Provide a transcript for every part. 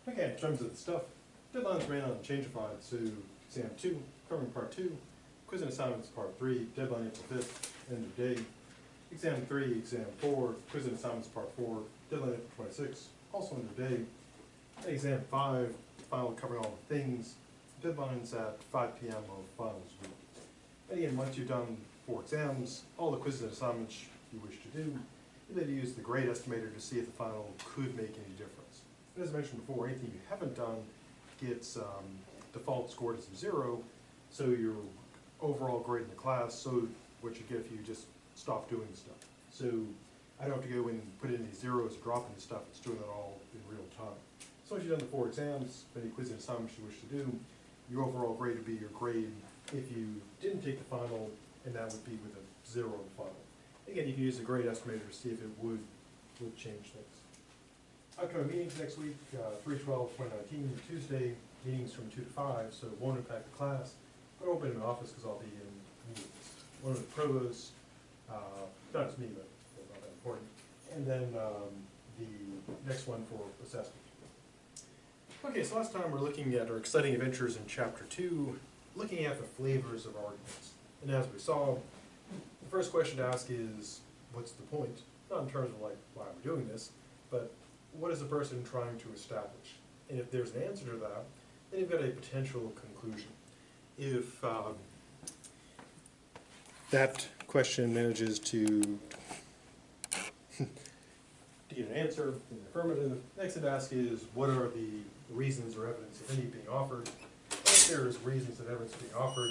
Okay, in terms of the stuff, deadlines ran unchangified, so exam 2, covering part 2, quiz and assignments part 3, deadline April 5th, end of day. Exam 3, exam 4, quiz and assignments part 4, deadline April 26th, also end of day. And exam 5, final covering all the things, deadlines at 5 p.m. of finals week. And again, once you've done 4 exams, all the quizzes and assignments you wish to do, you then use the grade estimator to see if the final could make any difference. And as I mentioned before, anything you haven't done gets default scored as a 0, so your overall grade in the class, so what you get if you just stop doing stuff. So I don't have to go and put in these zeros or drop into stuff, it's doing it all in real time. So once you've done the 4 exams, any quiz and assignments you wish to do, your overall grade would be your grade if you didn't take the final, and that would be with a 0 in the final. Again, you can use the grade estimator to see if it would change things. Upcoming meetings next week, 3/12/2019, Tuesday, meetings from 2 to 5, so it won't impact the class, but I'll be in the office because I'll be in meetings. One of the provosts, not just me, but not that important, and then the next one for assessment. Okay, so last time we're looking at our exciting adventures in Chapter 2, looking at the flavors of arguments. And as we saw, the first question to ask is, what's the point? Not in terms of like, why are we doing this, but what is the person trying to establish? And if there's an answer to that, then you've got a potential conclusion. If that question manages to get an answer in the affirmative, next thing to ask is, what are the reasons or evidence, if any, being offered? If there's reasons and evidence being offered,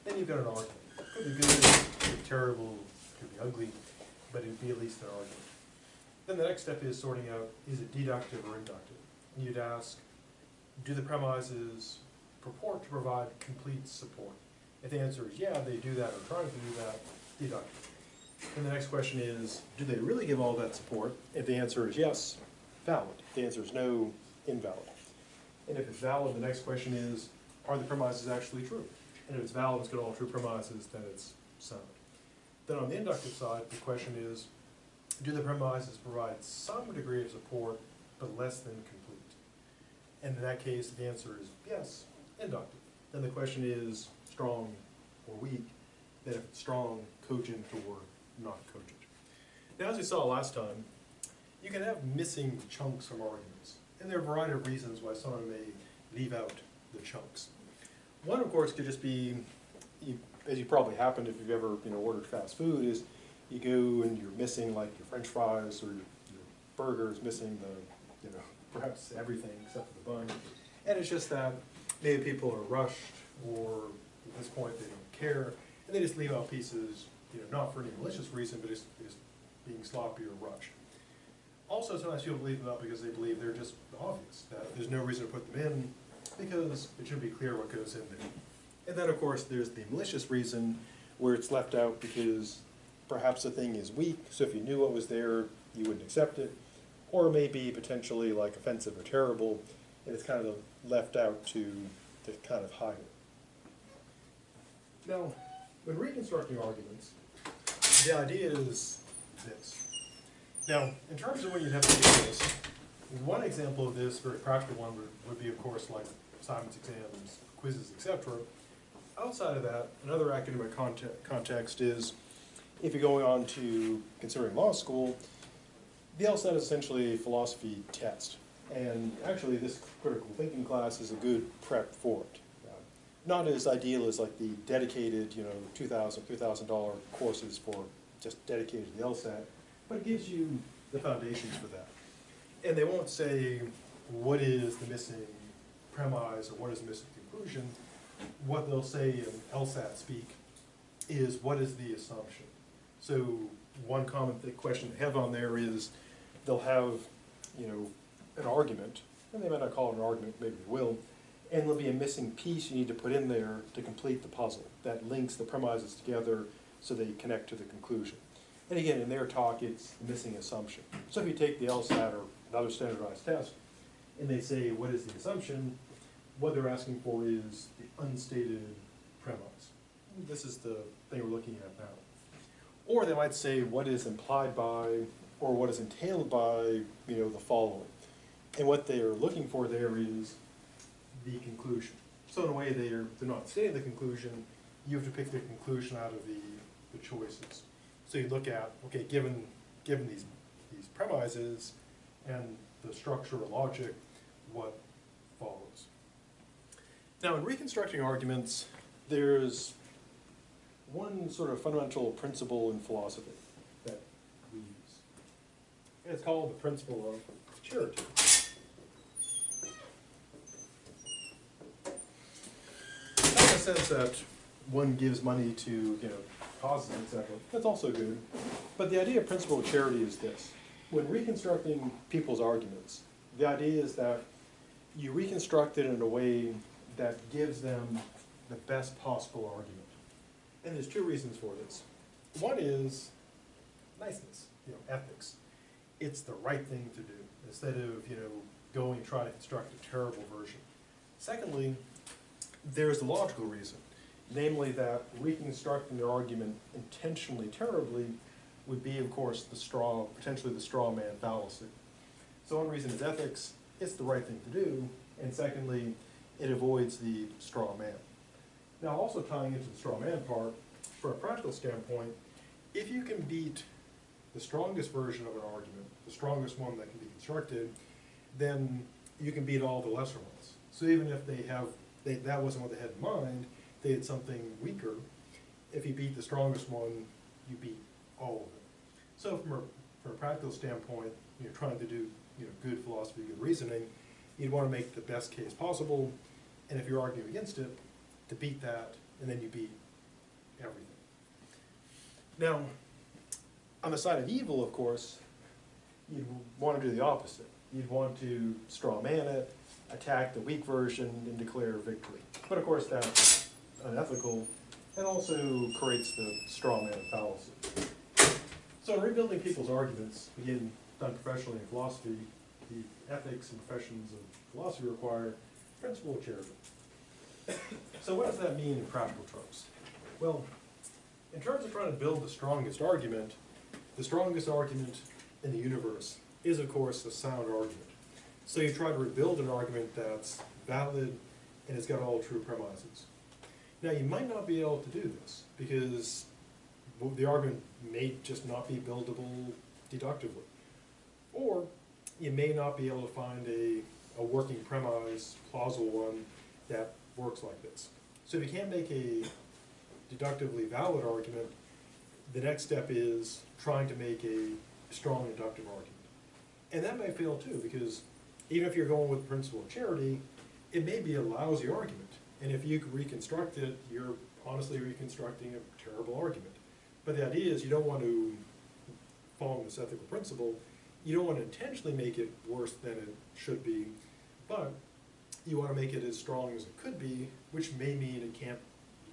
then you've got an argument. It could be good, it could be terrible, it could be ugly, but it would be at least an argument. Then the next step is sorting out, is it deductive or inductive? And you'd ask, do the premises purport to provide complete support? If the answer is yeah, they do that or trying to do that, deductive. And the next question is, do they really give all that support? If the answer is yes, valid. If the answer is no, invalid. And if it's valid, the next question is, are the premises actually true? And if it's valid, it's got all true premises, then it's sound. Then on the inductive side, the question is, do the premises provide some degree of support, but less than complete? And in that case, the answer is yes, inductive. Then the question is, strong or weak? Then if it's strong, cogent or not cogent. Now, as we saw last time, you can have missing chunks from arguments. And there are a variety of reasons why someone may leave out the chunks. One, of course, could just be, as you probably happened if you've ever ordered fast food, is you go and you're missing like your French fries or your burger is missing the, perhaps everything except for the bun. And it's just that maybe people are rushed or at this point they don't care and they just leave out pieces, not for any malicious reason, but just being sloppy or rushed. Also, sometimes people leave them out because they believe they're just obvious, that there's no reason to put them in because it should be clear what goes in there. And then, of course, there's the malicious reason where it's left out because perhaps the thing is weak, so if you knew what was there, you wouldn't accept it, or maybe potentially like offensive or terrible, and it's kind of left out to kind of hide it. Now, when reconstructing arguments, the idea is this. Now, in terms of when you'd have to do this, one example of this, very practical one, would be, of course, like assignments, exams, quizzes, etc. Outside of that, another academic context is if you're going on to considering law school, the LSAT is essentially a philosophy test. And actually, this critical thinking class is a good prep for it. Not as ideal as like the dedicated, $2,000, $3,000 courses for just dedicated to the LSAT, but it gives you the foundations for that. And they won't say what is the missing premise or what is the missing conclusion. What they'll say in LSAT speak is what is the assumption. So one common question they have on there is they'll have, an argument, and they might not call it an argument, maybe they will, and there'll be a missing piece you need to put in there to complete the puzzle that links the premises together so they connect to the conclusion. And again, in their talk, it's the missing assumption. So if you take the LSAT or another standardized test, and they say, what is the assumption? What they're asking for is the unstated premise. This is the thing we're looking at now. Or they might say, what is implied by, or what is entailed by, the following. And what they're looking for there is the conclusion. So in a way, they're not stating the conclusion. You have to pick the conclusion out of the choices. So you look at, okay, given these premises and the structure or logic, what follows. Now, in reconstructing arguments, there's one sort of fundamental principle in philosophy that we use. And it's called the principle of charity. Not in the sense that one gives money to, causes, etc. That's also good. But the idea of principle of charity is this. When reconstructing people's arguments, the idea is that you reconstruct it in a way that gives them the best possible argument. And there's two reasons for this. One is niceness, ethics. It's the right thing to do, instead of, going and trying to construct a terrible version. Secondly, there's the logical reason, namely that reconstructing the argument intentionally terribly would be, of course, potentially the straw man fallacy. So one reason is ethics, it's the right thing to do, and secondly, it avoids the straw man. Now, also tying into the straw man part, from a practical standpoint, if you can beat the strongest version of an argument, the strongest one that can be constructed, then you can beat all the lesser ones. So even if that wasn't what they had in mind, they had something weaker, if you beat the strongest one, you beat all of them. So from a practical standpoint, you're trying to do good philosophy, good reasoning, you'd want to make the best case possible, and if you're arguing against it, to beat that, and then you beat everything. Now, on the side of evil, of course, you'd want to do the opposite. You'd want to straw man it, attack the weak version, and declare victory. But of course, that's unethical, and also creates the straw man fallacy. So in rebuilding people's arguments, again, done professionally in philosophy, the ethics and professions of philosophy require principle of charity. So what does that mean in practical terms? Well, in terms of trying to build the strongest argument in the universe is, of course, a sound argument. So you try to rebuild an argument that's valid and it's got all true premises. Now, you might not be able to do this because the argument may just not be buildable deductively. Or you may not be able to find a working premise, plausible one, that works like this. So if you can't make a deductively valid argument, the next step is trying to make a strong inductive argument. And that may fail too, because even if you're going with the principle of charity, it may be a lousy argument. And if you reconstruct it, you're honestly reconstructing a terrible argument. But the idea is you don't want to, following this ethical principle, you don't want to intentionally make it worse than it should be, but you want to make it as strong as it could be, which may mean you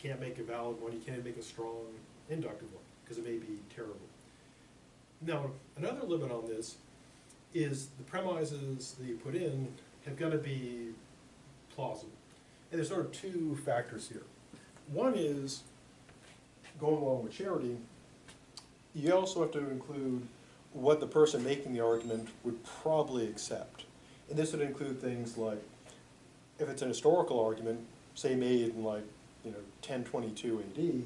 can't make a valid one, you can't make a strong inductive one, because it may be terrible. Now, another limit on this is the premises that you put in have got to be plausible. And there's sort of two factors here. One is, going along with charity, you also have to include what the person making the argument would probably accept. And this would include things like, if it's an historical argument, say made in 1022 AD,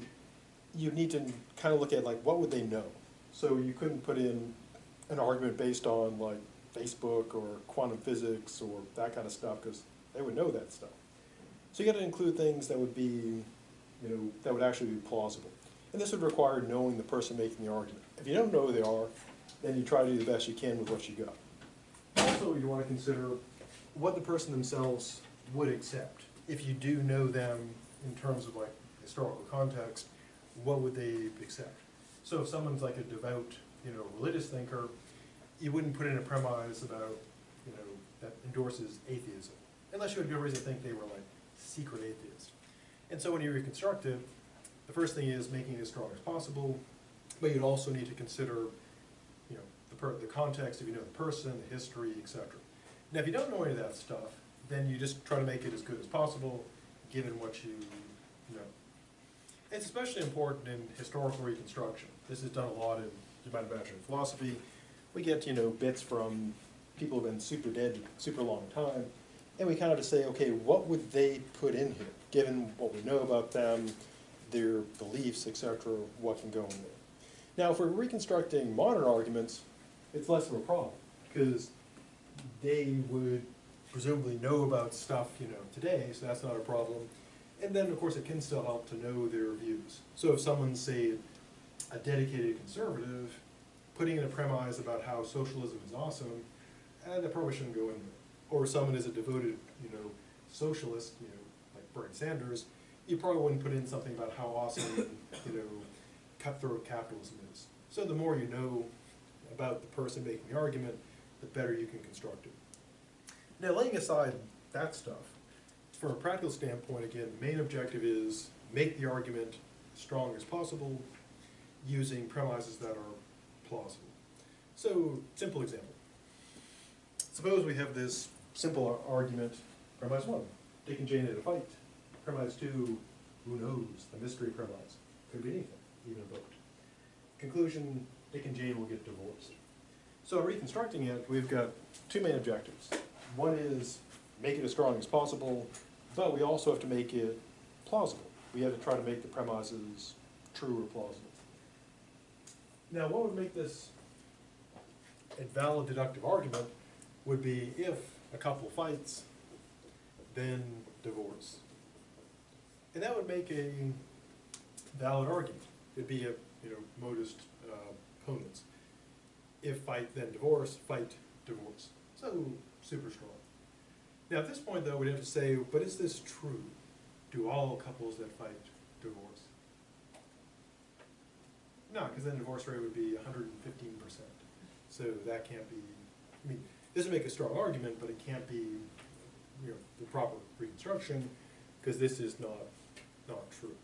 you need to kind of look at what would they know. So you couldn't put in an argument based on Facebook or quantum physics or that kind of stuff, because they would know that stuff. So you got to include things that would be, that would actually be plausible. And this would require knowing the person making the argument. If you don't know who they are, then you try to do the best you can with what you got. Also, you want to consider what the person themselves would accept. If you do know them in terms of historical context, what would they accept? So if someone's a devout, religious thinker, you wouldn't put in a premise about, that endorses atheism, unless you had good reason to think they were secret atheists. And so when you reconstruct it, the first thing is making it as strong as possible, but you'd also need to consider, the context, if you know the person, the history, etc. Now, if you don't know any of that stuff, then you just try to make it as good as possible, given what you know. It's especially important in historical reconstruction. This is done a lot in, you might imagine, in philosophy. We get, bits from, people have been super dead super long time, and we kind of just say, okay, what would they put in here, given what we know about them, their beliefs, etc., what can go in there. Now, if we're reconstructing modern arguments, it's less of a problem, because they would presumably know about stuff, today, so that's not a problem. And then, of course, it can still help to know their views. So if someone's, say, a dedicated conservative, putting in a premise about how socialism is awesome, that probably shouldn't go in there. Or someone is a devoted, socialist, like Bernie Sanders, you probably wouldn't put in something about how awesome, cutthroat capitalism is. So the more you know about the person making the argument, the better you can construct it. Now, laying aside that stuff, from a practical standpoint, again, the main objective is make the argument as strong as possible using premises that are plausible. So, simple example. Suppose we have this simple argument, premise 1, Dick and Jane had a fight. Premise 2, who knows, the mystery premise. Could be anything, even a boat. Conclusion, Dick and Jane will get divorced. So in reconstructing it, we've got two main objectives. One is make it as strong as possible, but we also have to make it plausible. We have to try to make the premises true or plausible. Now, what would make this a valid deductive argument would be if a couple fights, then divorce. And that would make a valid argument. It'd be a, modus ponens. If fight, then divorce, fight, divorce. So, super strong. Now, at this point, though, we'd have to say, but is this true? Do all couples that fight divorce? No, because then the divorce rate would be 115%. So that can't be, this would make a strong argument, but it can't be, the proper reconstruction, because this is not true.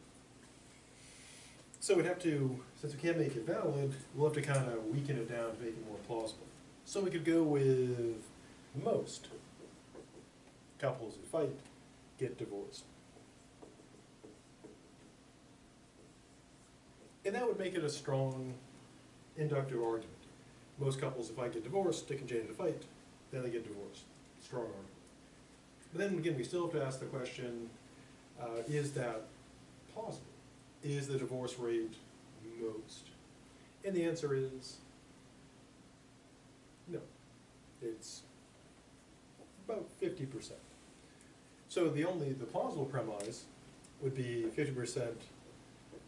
So we'd have to, since we can't make it valid, we'll have to kind of weaken it down to make it more plausible. So we could go with most couples who fight get divorced. And that would make it a strong inductive argument. Most couples who fight get divorced, Dick and Jane in a fight, then they get divorced. Strong argument. But then again, we still have to ask the question, is that plausible? Is the divorce rate most? And the answer is no. It's about 50%. So the plausible premise would be 50%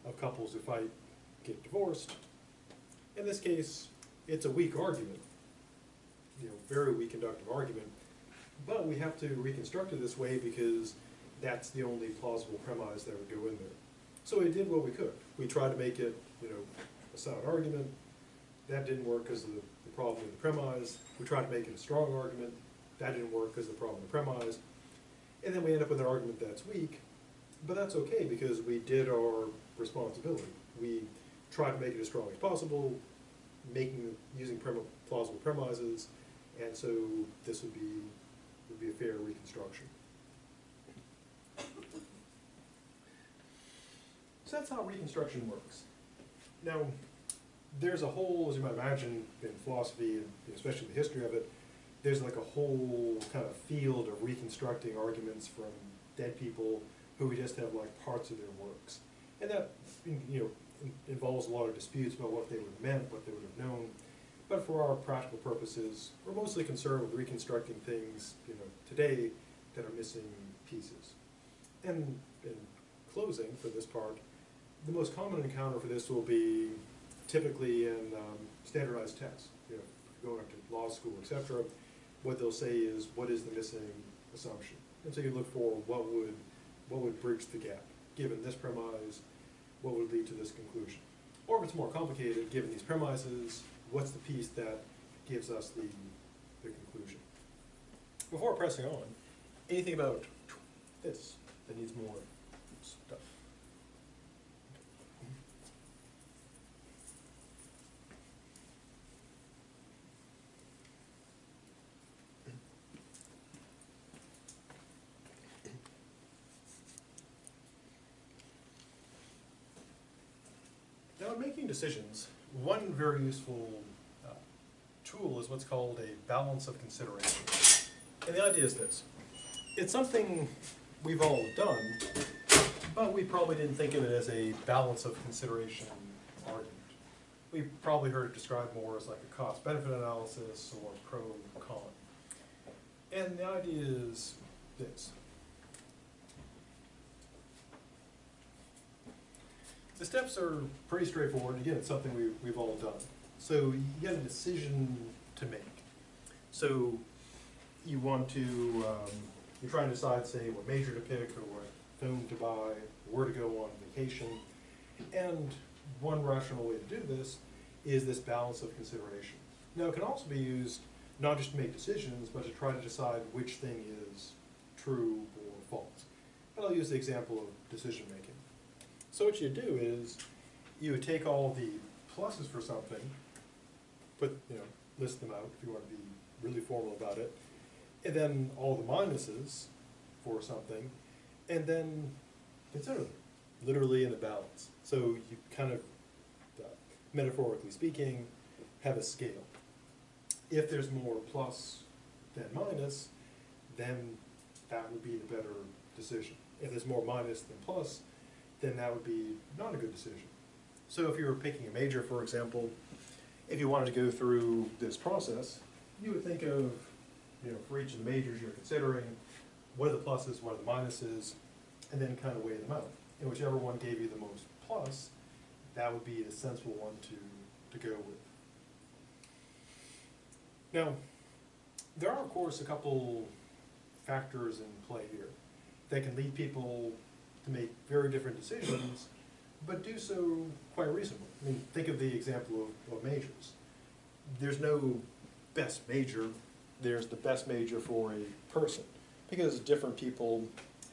of couples who fight get divorced. In this case, it's a weak argument, very weak inductive argument, but we have to reconstruct it this way because that's the only plausible premise that would go in there. So we did what we could. We tried to make it, a sound argument. That didn't work because of the problem with the premise. We tried to make it a strong argument. That didn't work because of the problem with the premise. And then we end up with an argument that's weak, but that's okay because we did our responsibility. We tried to make it as strong as possible, using plausible premises, and so this would be a fair reconstruction. So that's how reconstruction works. Now, there's a whole, as you might imagine, in philosophy, and especially the history of it, there's like a whole kind of field of reconstructing arguments from dead people who we just have like parts of their works. And that, involves a lot of disputes about what they would have meant, what they would have known. But for our practical purposes, we're mostly concerned with reconstructing things, today that are missing pieces. And in closing for this part, the most common encounter for this will be typically in standardized tests. Going up to law school, etc. What they'll say is, what is the missing assumption? And so you look for what would bridge the gap, given this premise, what would lead to this conclusion. Or if it's more complicated, given these premises, what's the piece that gives us the conclusion? Before pressing on, anything about this that needs more stuff? Now, in making decisions, one very useful tool is what's called a balance of consideration. And the idea is this. It's something we've all done, but we probably didn't think of it as a balance of consideration argument. We've probably heard it described more as like a cost-benefit analysis or pro-con. And the idea is this. The steps are pretty straightforward. Again, it's something we've all done. So you get a decision to make. So you want to, you're trying to decide, say, what major to pick or what phone to buy, where to go on vacation. And one rational way to do this is this balance of consideration. Now, it can also be used not just to make decisions, but to try to decide which thing is true or false. And I'll use the example of decision making. So what you do is you would take all the pluses for something, list them out if you want to be really formal about it, and then all the minuses for something, and then consider them, literally in a balance. So you kind of, metaphorically speaking, have a scale. If there's more plus than minus, then that would be the better decision. If there's more minus than plus, then that would be not a good decision. So if you were picking a major, for example, if you wanted to go through this process, you would think of, for each of the majors you're considering, what are the pluses, what are the minuses, and then kind of weigh them out. And whichever one gave you the most plus, that would be the sensible one to go with. Now, there are, of course, a couple factors in play here that can lead people to make very different decisions, but do so quite reasonably. I mean, think of the example of majors. There's no best major, there's the best major for a person, because different people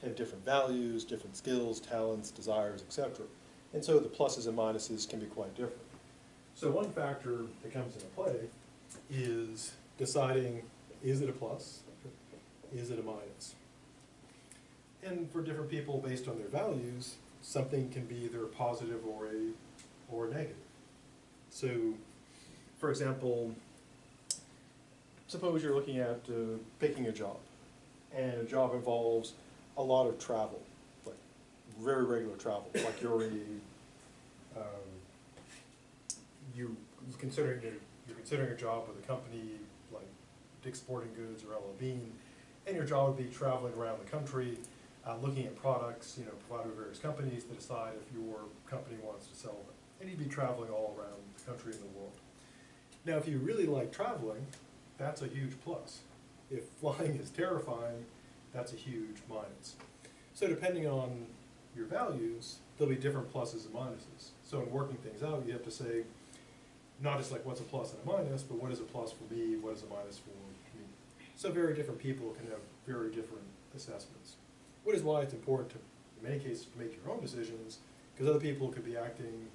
have different values, different skills, talents, desires, etc. And so the pluses and minuses can be quite different. So one factor that comes into play is deciding, is it a plus, is it a minus? And for different people, based on their values, something can be either a positive or a negative. So, for example, suppose you're looking at picking a job, and a job involves a lot of travel, like very regular travel, like you're considering a job with a company like Dick's Sporting Goods or L.L. Bean, and your job would be traveling around the country, looking at products, provided by various companies to decide if your company wants to sell them. And you'd be traveling all around the country and the world. Now, if you really like traveling, that's a huge plus. If flying is terrifying, that's a huge minus. So depending on your values, there'll be different pluses and minuses. So in working things out, you have to say, not just like what's a plus and a minus, but what is a plus for me, what is a minus for me. So very different people can have very different assessments. Which is why it's important to, in many cases, to make your own decisions, because other people could be acting,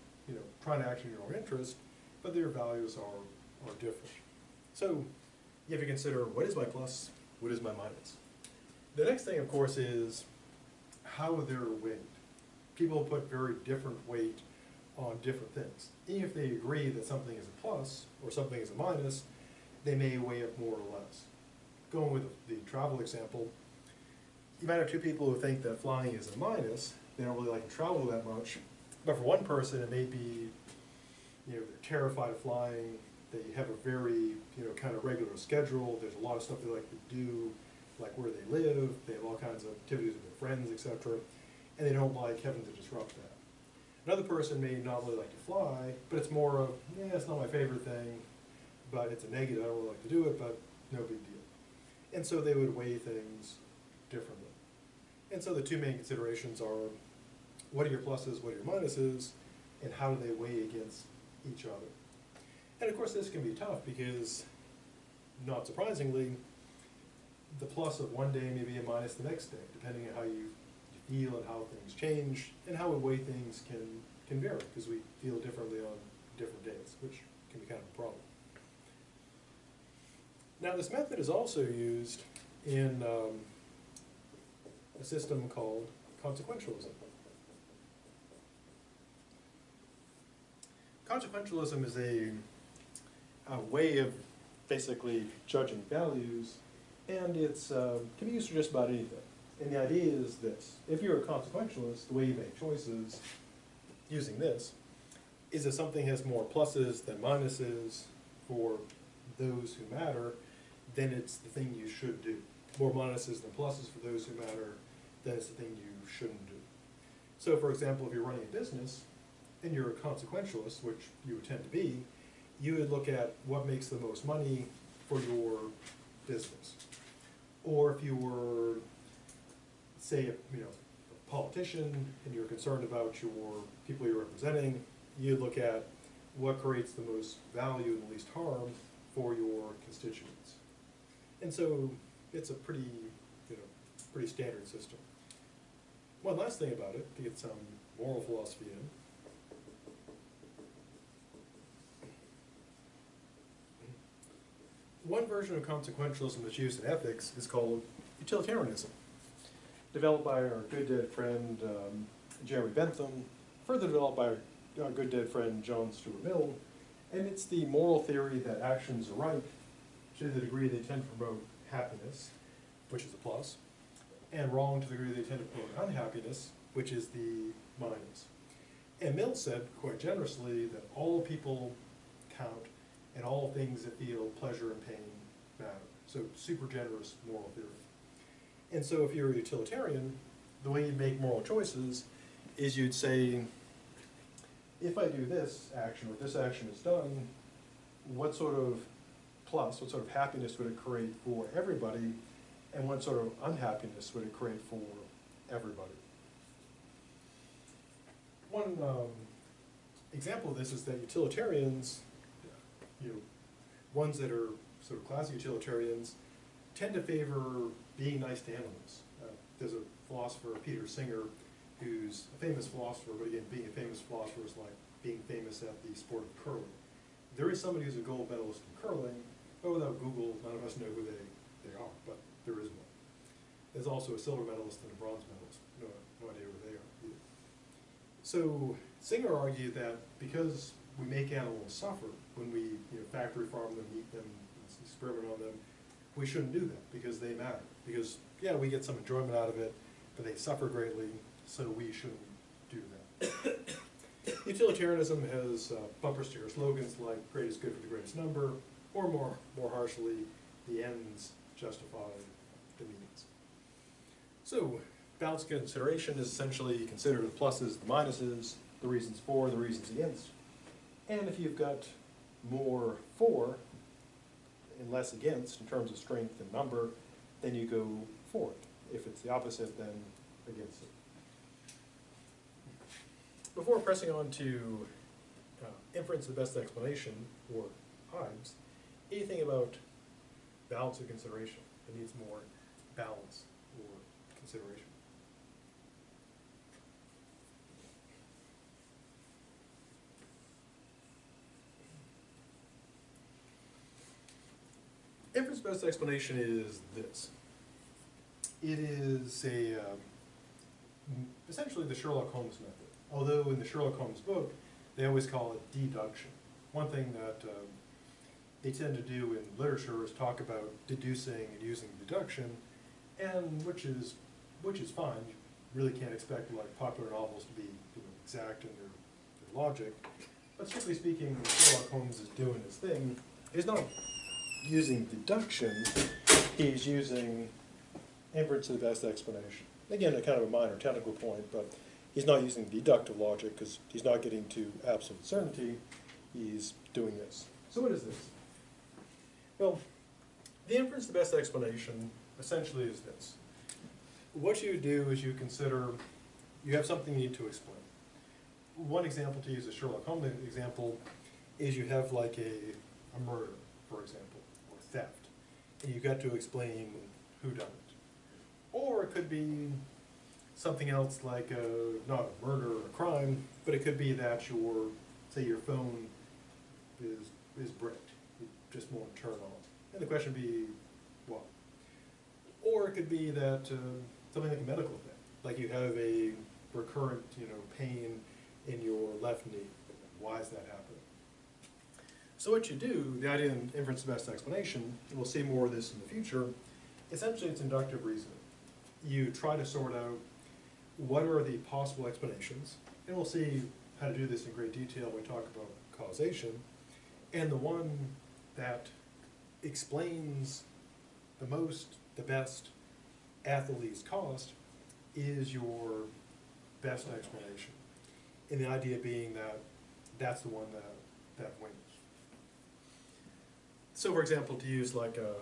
trying to act in your own interest, but their values are different. So you have to consider, what is my plus, what is my minus? The next thing, of course, is how they're weighed. People put very different weight on different things. Even if they agree that something is a plus or something is a minus, they may weigh it more or less. Going with the travel example, you might have two people who think that flying is a minus, they don't really like to travel that much, but for one person it may be, they're terrified of flying, they have a very, kind of regular schedule, there's a lot of stuff they like to do, like where they live, they have all kinds of activities with their friends, etc., and they don't like having to disrupt that. Another person may not really like to fly, but it's more of, it's not my favorite thing, but it's a negative, I don't really like to do it, but no big deal. And so they would weigh things differently. And so the two main considerations are, what are your pluses, what are your minuses, and how do they weigh against each other? And of course this can be tough because, not surprisingly, the plus of one day may be a minus the next day, depending on how you feel and how things change, and how we weigh things can vary, because we feel differently on different days, which can be kind of a problem. Now this method is also used in a system called Consequentialism. Consequentialism is a way of basically judging values, and it's can be used for just about anything. And the idea is this: if you're a consequentialist, the way you make choices using this is that something has more pluses than minuses for those who matter, then it's the thing you should do. More minuses than pluses for those who matter, then it's the thing you shouldn't do. So for example, if you're running a business and you're a consequentialist, which you would tend to be, you would look at what makes the most money for your business. Or if you were, say, a politician and you're concerned about your people you're representing, you'd look at what creates the most value and the least harm for your constituents. And so it's a pretty, pretty standard system. One last thing about it, to get some moral philosophy in. One version of consequentialism that's used in ethics is called Utilitarianism, developed by our good dead friend Jeremy Bentham, further developed by our good dead friend John Stuart Mill, and it's the moral theory that actions are right to the degree they tend to promote happiness, which is a plus, and wrong to the degree they tend to promote unhappiness, which is the minus. And Mill said, quite generously, that all people count and all things that feel pleasure and pain matter. So super generous moral theory. And so if you're a utilitarian, the way you make moral choices is you'd say, if I do this action, or this action is done, what sort of plus, what sort of happiness would it create for everybody, and what sort of unhappiness would it create for everybody? One example of this is that utilitarians, ones that are sort of classic utilitarians, tend to favor being nice to animals. There's a philosopher, Peter Singer, who's a famous philosopher, but again, being a famous philosopher is like being famous at the sport of curling. There is somebody who's a gold medalist in curling, but without Google, none of us know who they are, but there is one. There's also a silver medalist and a bronze medalist. No idea who they are either. So Singer argued that because we make animals suffer when we factory farm them, eat them, experiment on them, we shouldn't do that because they matter. Because, yeah, we get some enjoyment out of it, but they suffer greatly, so we shouldn't do that. Utilitarianism has bumper sticker slogans like greatest good for the greatest number, or more harshly, the ends justify the means. So balanced consideration is essentially consider the pluses, the minuses, the reasons for, the reasons against. And if you've got more for and less against in terms of strength and number, then you go for it. If it's the opposite, then against it. Before pressing on to inference of the best explanation, or IBES, anything about balance of consideration that needs more balance or consideration? Inference of best explanation is this. It is essentially the Sherlock Holmes method. Although in the Sherlock Holmes book, they always call it deduction. One thing that they tend to do in literature is talk about deducing and using deduction, and which is fine. You really can't expect like popular novels to be exact in their logic. But strictly speaking, what Sherlock Holmes is doing his thing is not using deduction, he's using inference of the best explanation. Again, a kind of a minor technical point, but he's not using deductive logic because he's not getting to absolute certainty, he's doing this. So what is this? Well, the inference of the best explanation essentially is this. What you do is you consider, you have something you need to explain. One example, to use a Sherlock Holmes example, is you have like a murder, for example, or theft, and you've got to explain who done it. Or it could be something else like not a murder or a crime, but it could be that say your phone is bricked, it just won't turn on. And the question would be, what? Or it could be that something like a medical thing, like you have a recurrent pain in your left knee. Why is that happening? So what you do, the idea in inference to best explanation, and we'll see more of this in the future, essentially it's inductive reasoning. You try to sort out what are the possible explanations, and we'll see how to do this in great detail when we talk about causation, and the one that explains the most, the best, at the least cost is your best explanation. And the idea being that that's the one that wins. So for example, to use like a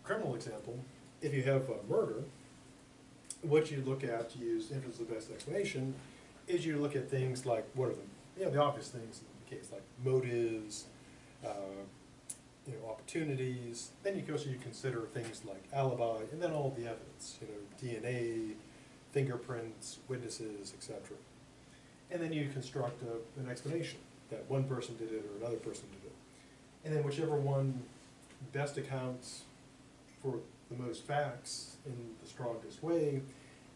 criminal example, if you have a murder, what you look at to use inference to the best explanation is you look at things like, what are the obvious things in the case, like motives, opportunities. Then you also consider things like alibi, and then all the evidence, DNA, fingerprints, witnesses, etc. And then you construct an explanation that one person did it or another person did it. And then whichever one best accounts for the most facts in the strongest way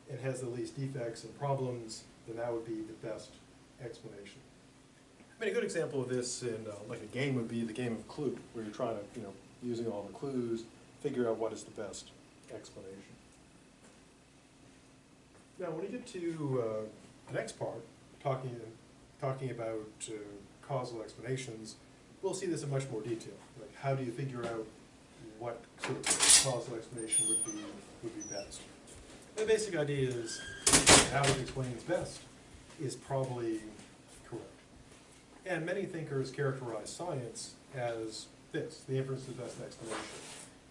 and has the least defects and problems, then that would be the best explanation. I mean, a good example of this in like a game would be the game of Clue, where you're trying to, using all the clues, figure out what is the best explanation. Now, when you get to the next part, talking about causal explanations, we'll see this in much more detail. Like, how do you figure out what sort of causal explanation would be best? The basic idea is how it explains best is probably correct. And many thinkers characterize science as this, the inference to the best explanation.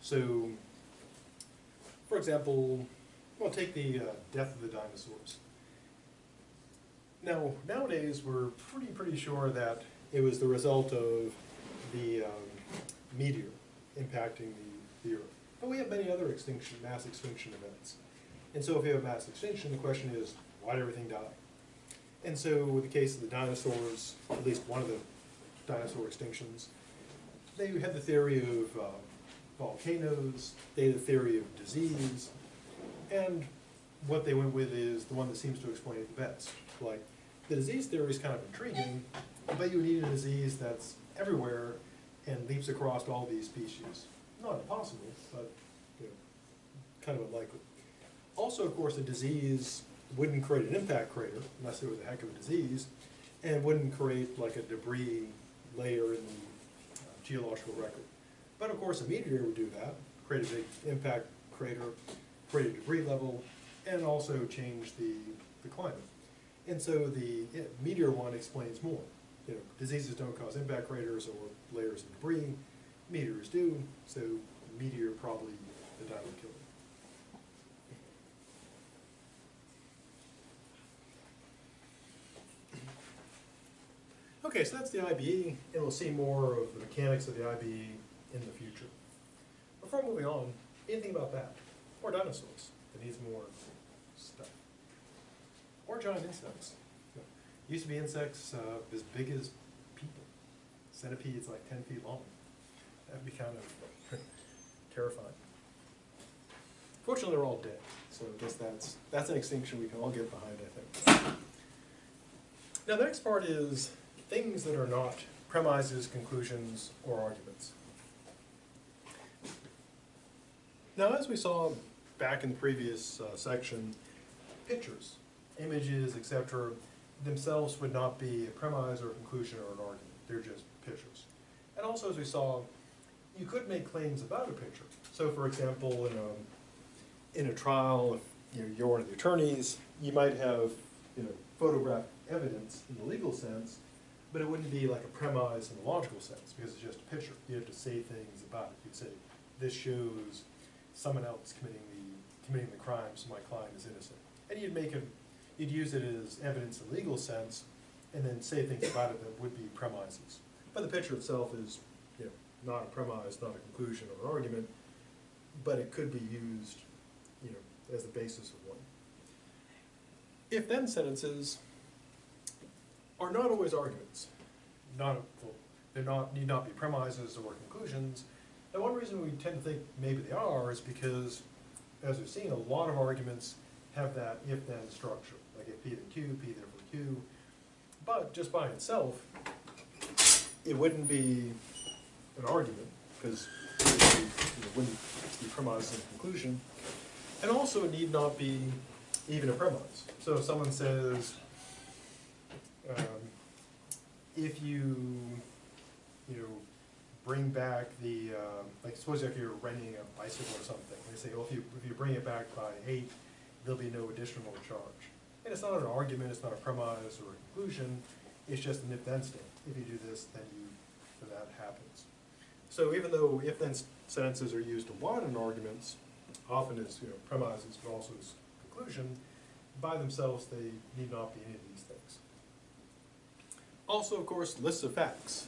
So, for example, we'll take the death of the dinosaurs. Now, nowadays we're pretty sure that it was the result of the meteor impacting the Earth. But we have many other mass extinction events. And so if you have mass extinction, the question is, why did everything die? And so with the case of the dinosaurs, at least one of the dinosaur extinctions, they had the theory of volcanoes, they had the theory of disease, and what they went with is the one that seems to explain it the best. Like, the disease theory is kind of intriguing, but you need a disease that's everywhere and leaps across all these species. Not impossible, but kind of unlikely. Also, of course, a disease wouldn't create an impact crater, unless it was a heck of a disease, and wouldn't create like a debris layer in the geological record. But of course, a meteor would do that, create a big impact crater, create a debris level, and also change the climate. And so the meteor one explains more. Diseases don't cause impact craters or layers of debris. Meteors do, so meteor probably the dino killer. Okay, so that's the IBE, and we'll see more of the mechanics of the IBE in the future. Before moving on, anything about that? Or dinosaurs that needs more stuff. Or giant insects. Used to be insects as big as people. Centipedes like 10 feet long. That'd be kind of terrifying. Fortunately, they're all dead, so I guess that's an extinction we can all get behind, I think. Now, the next part is things that are not premises, conclusions, or arguments. Now, as we saw back in the previous section, pictures, images, etc., themselves would not be a premise or a conclusion or an argument. They're just pictures. And also, as we saw, you could make claims about a picture. So, for example, in a trial, if you're one of the attorneys, you might have photographed evidence in the legal sense, but it wouldn't be like a premise in the logical sense because it's just a picture. You have to say things about it. You'd say, this shows someone else committing the crime, so my client is innocent. And you'd use it as evidence in the legal sense, and then say things about it that would be premises. But the picture itself is not a premise, not a conclusion or an argument, but it could be used as the basis of one. If-then sentences are not always arguments. Need not be premises or conclusions. And one reason we tend to think maybe they are is because, as we've seen, a lot of arguments have that if-then structure. Like if P then Q, P therefore Q. But just by itself, it wouldn't be an argument, because it wouldn't be premise and conclusion. And also it need not be even a premise. So if someone says, if you bring back the, like suppose if you're renting a bicycle or something, they say, well, if you bring it back by 8, there'll be no additional charge. And it's not an argument, it's not a premise or a conclusion, it's just an if-then statement. If you do this, then that happens. So even though if-then sentences are used a lot in arguments, often as premises, but also as conclusion, by themselves they need not be any of these things. Also, of course, lists of facts.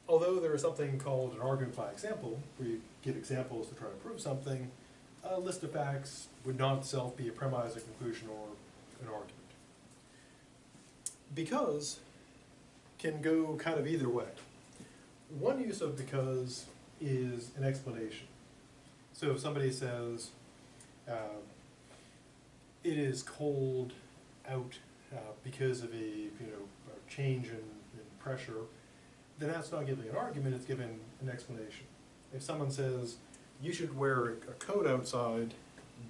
Although there is something called an argument by example, where you give examples to try to prove something, a list of facts would not itself be a premise, a conclusion, or an argument. Because can go kind of either way. One use of because is an explanation. So if somebody says, it is cold out because of a change in pressure, then that's not giving an argument, it's giving an explanation. If someone says, you should wear a coat outside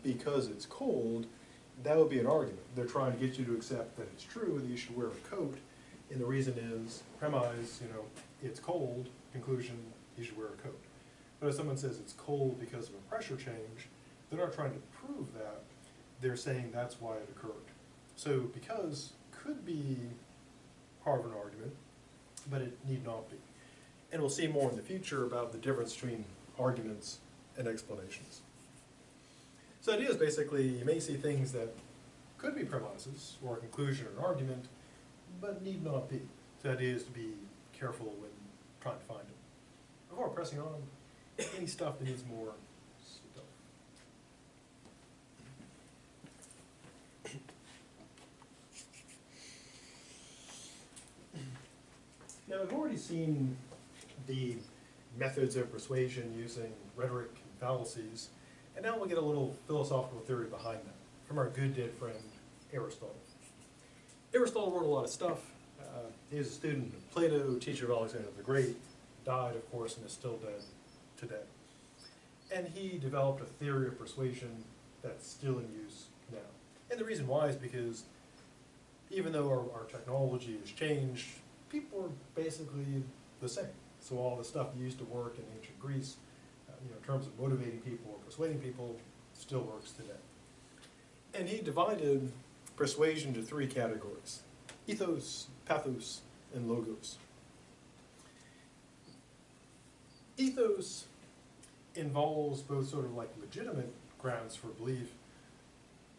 because it's cold, that would be an argument. They're trying to get you to accept that it's true that you should wear a coat, and the reason is, premise, it's cold, conclusion, you should wear a coat. But if someone says it's cold because of a pressure change, they're not trying to prove that, they're saying that's why it occurred. So because could be part of an argument, but it need not be. And we'll see more in the future about the difference between arguments and explanations. So the idea is basically, you may see things that could be premises, or a conclusion or an argument, but need not be. So the idea is to be careful when trying to find it. Before pressing on, any stuff that needs more stuff. Now, we've already seen the methods of persuasion using rhetoric and fallacies, and now we'll get a little philosophical theory behind that from our good dead friend Aristotle. Aristotle wrote a lot of stuff. He was a student of Plato, teacher of Alexander the Great, died, of course, and is still dead today. And he developed a theory of persuasion that's still in use now. And the reason why is because even though our technology has changed, people are basically the same. So all the stuff that used to work in ancient Greece, in terms of motivating people or persuading people, still works today. And he divided persuasion into 3 categories: ethos, pathos, and logos. Ethos involves both sort of like legitimate grounds for belief,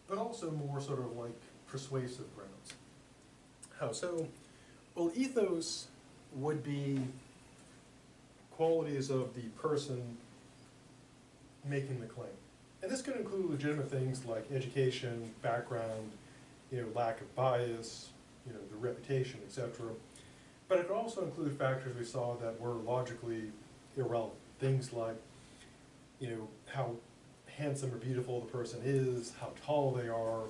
but also more sort of like persuasive grounds. How so? Well, ethos would be qualities of the person making the claim. And this could include legitimate things like education, background, lack of bias, the reputation, etc. But it could also include factors we saw that were logically irrelevant. Things like, how handsome or beautiful the person is, how tall they are,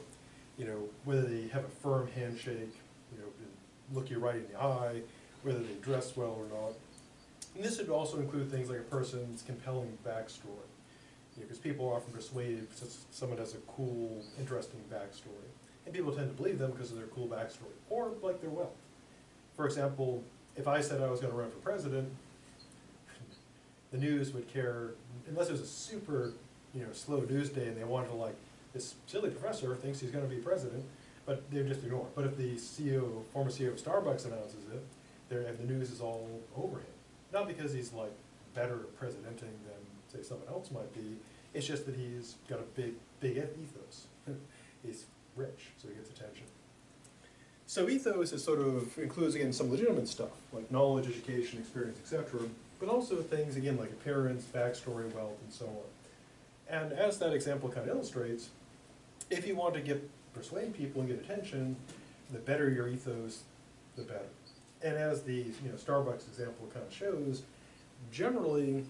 whether they have a firm handshake, look you right in the eye, whether they dress well or not. And this would also include things like a person's compelling backstory, because people are often persuaded because someone has a cool, interesting backstory. And people tend to believe them because of their cool backstory, or like their wealth. For example, if I said I was going to run for president, the news would care, unless it was a super slow news day and they wanted to this silly professor thinks he's going to be president, but they're just ignore it. But if the former CEO of Starbucks announces it, and the news is all over him. Not because he's better at presidenting than, say, someone else might be, it's just that he's got a big ethos. He's rich, so he gets attention. So ethos is includes, again, some legitimate stuff, like knowledge, education, experience, etc., but also things, again, like appearance, backstory, wealth, and so on. And as that example kind of illustrates, if you want to persuade people and get attention, the better your ethos, the better. And as the Starbucks example kind of shows, generally,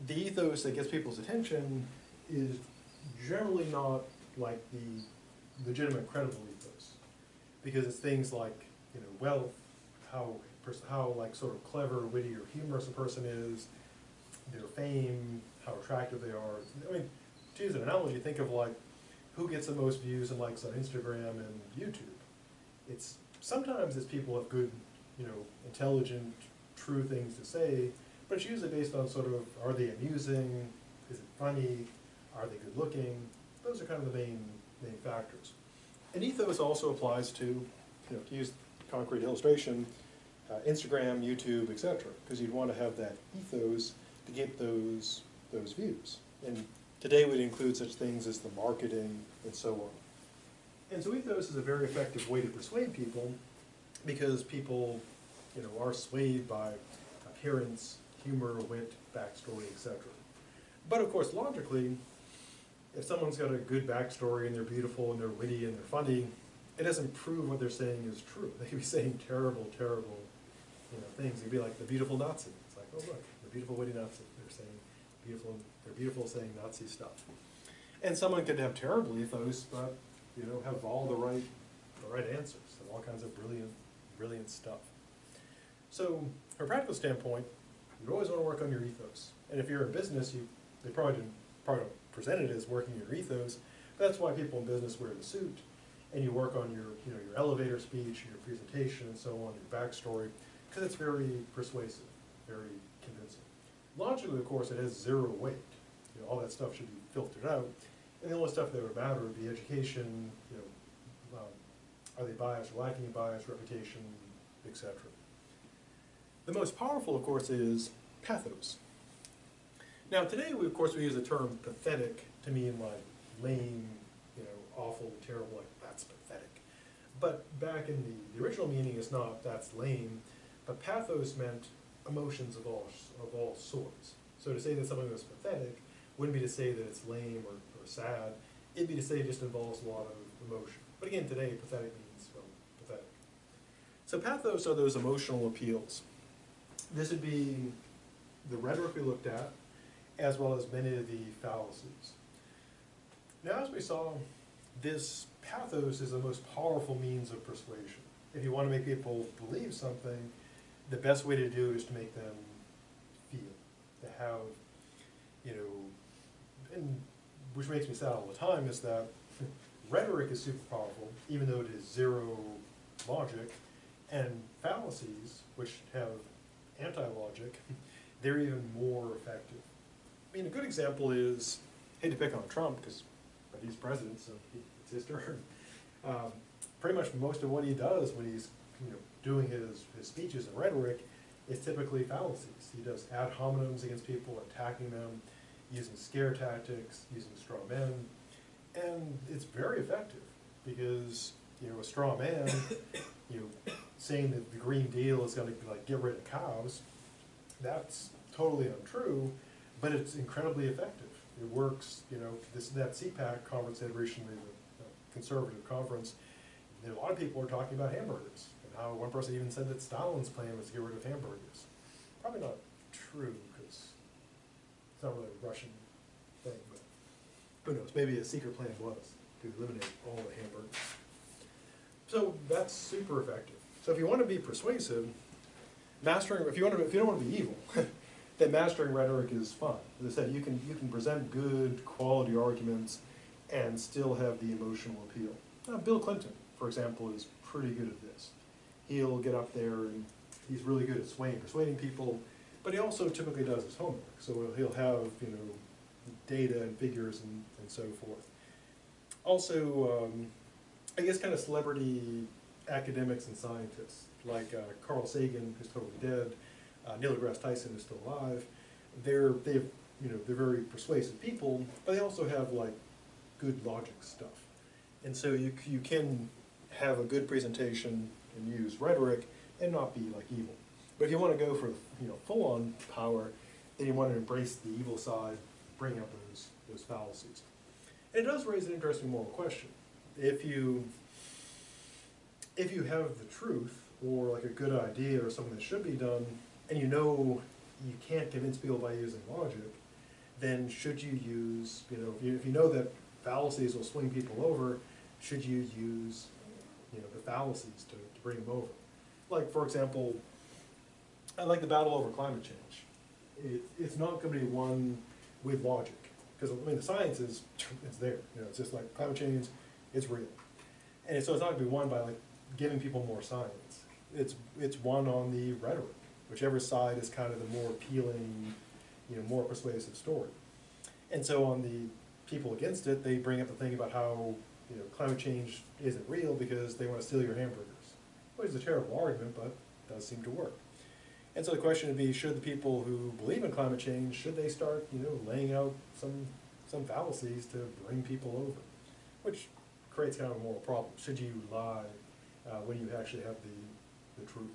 the ethos that gets people's attention is generally not like the legitimate, credible ethos, because it's things like wealth, how how like sort of clever, witty, or humorous a person is, their fame, how attractive they are. I mean, to use an analogy, think of like who gets the most views and likes on Instagram and YouTube. Sometimes it's people have good, intelligent, true things to say, but it's usually based on sort of, are they amusing, is it funny, are they good looking? Those are kind of the main factors. And ethos also applies to, to use concrete illustration, Instagram, YouTube, etc. Because you'd want to have that ethos to get those views. And today we'd include such things as the marketing and so on. And so ethos is a very effective way to persuade people because people, are swayed by appearance, humor, wit, backstory, etc. But of course, logically, if someone's got a good backstory and they're beautiful and they're witty and they're funny, it doesn't prove what they're saying is true. They could be saying terrible, terrible, things. They'd be like the beautiful Nazi. It's like, oh look, the beautiful witty Nazi. They're beautiful saying Nazi stuff. And someone could have terrible ethos, but have all the right answers and all kinds of brilliant stuff. So, from a practical standpoint, you always want to work on your ethos. And if you're in business, they probably don't present it as working your ethos. But that's why people in business wear the suit, and you work on your elevator speech, your presentation, and so on, your backstory, because it's very persuasive, very convincing. Logically, of course, it has zero weight. All that stuff should be filtered out, and the only stuff that would matter would be education. Are they biased or lacking in bias, reputation, etc. The most powerful, of course, is pathos. Now, today, we use the term pathetic to mean like lame, awful, terrible, like that's pathetic. But back in the original meaning, it's not that's lame, but pathos meant emotions of all sorts. So to say that something was pathetic wouldn't be to say that it's lame or sad. It'd be to say it just involves a lot of emotion. But again, today, pathetic means, pathetic. So pathos are those emotional appeals. This would be the rhetoric we looked at, as well as many of the fallacies. Now, as we saw, this pathos is the most powerful means of persuasion. If you want to make people believe something, the best way to do it is to make them feel, to have, and which makes me sad all the time, is that rhetoric is super powerful, even though it is zero logic, and fallacies, which have anti-logic, they're even more effective. I mean, a good example is, I hate to pick on Trump, because he's president, so it's his turn. Pretty much most of what he does when he's doing his speeches and rhetoric is typically fallacies. He does ad hominems against people, attacking them, using scare tactics, using straw men, and it's very effective because a straw man, saying that the Green Deal is going to get rid of cows, that's totally untrue, but it's incredibly effective. It works. That CPAC conference had recently, the conservative conference. A lot of people were talking about hamburgers, and how one person even said that Stalin's plan was to get rid of hamburgers. Probably not true, because it's not really a Russian thing, but who knows? Maybe a secret plan was to eliminate all the hamburgers. So that's super effective. So if you want to be persuasive, if you don't want to be evil, then mastering rhetoric is fun. As I said, you can present good quality arguments and still have the emotional appeal. Bill Clinton, for example, is pretty good at this. He'll get up there and he's really good at persuading people, but he also typically does his homework. So he'll have data and figures and so forth. Also, I guess kind of celebrity academics and scientists like Carl Sagan, who's totally dead. Neil deGrasse Tyson is still alive. They're very persuasive people, but they also have good logic stuff. And so you can have a good presentation and use rhetoric and not be evil. But if you want to go for full-on power, then you want to embrace the evil side, bring up those fallacies. And it does raise an interesting moral question. If you have the truth or a good idea or something that should be done, and you can't convince people by using logic, then should you use, if you know that fallacies will swing people over, should you use, the fallacies to bring them over? For example, I like the battle over climate change. It's not going to be won with logic, because I mean the science is it's there. You know, it's just like climate change, it's real, and so it's not going to be won by like giving people more science. It's won on the rhetoric, whichever side is kind of the more appealing, you know, more persuasive story. And so on the people against it, they bring up the thing about how, you know, climate change isn't real because they want to steal your hamburgers, which is a terrible argument, but it does seem to work. And so the question would be, should the people who believe in climate change, should they start, you know, laying out some fallacies to bring people over, which creates kind of a moral problem. Should you lie when you actually have the truth?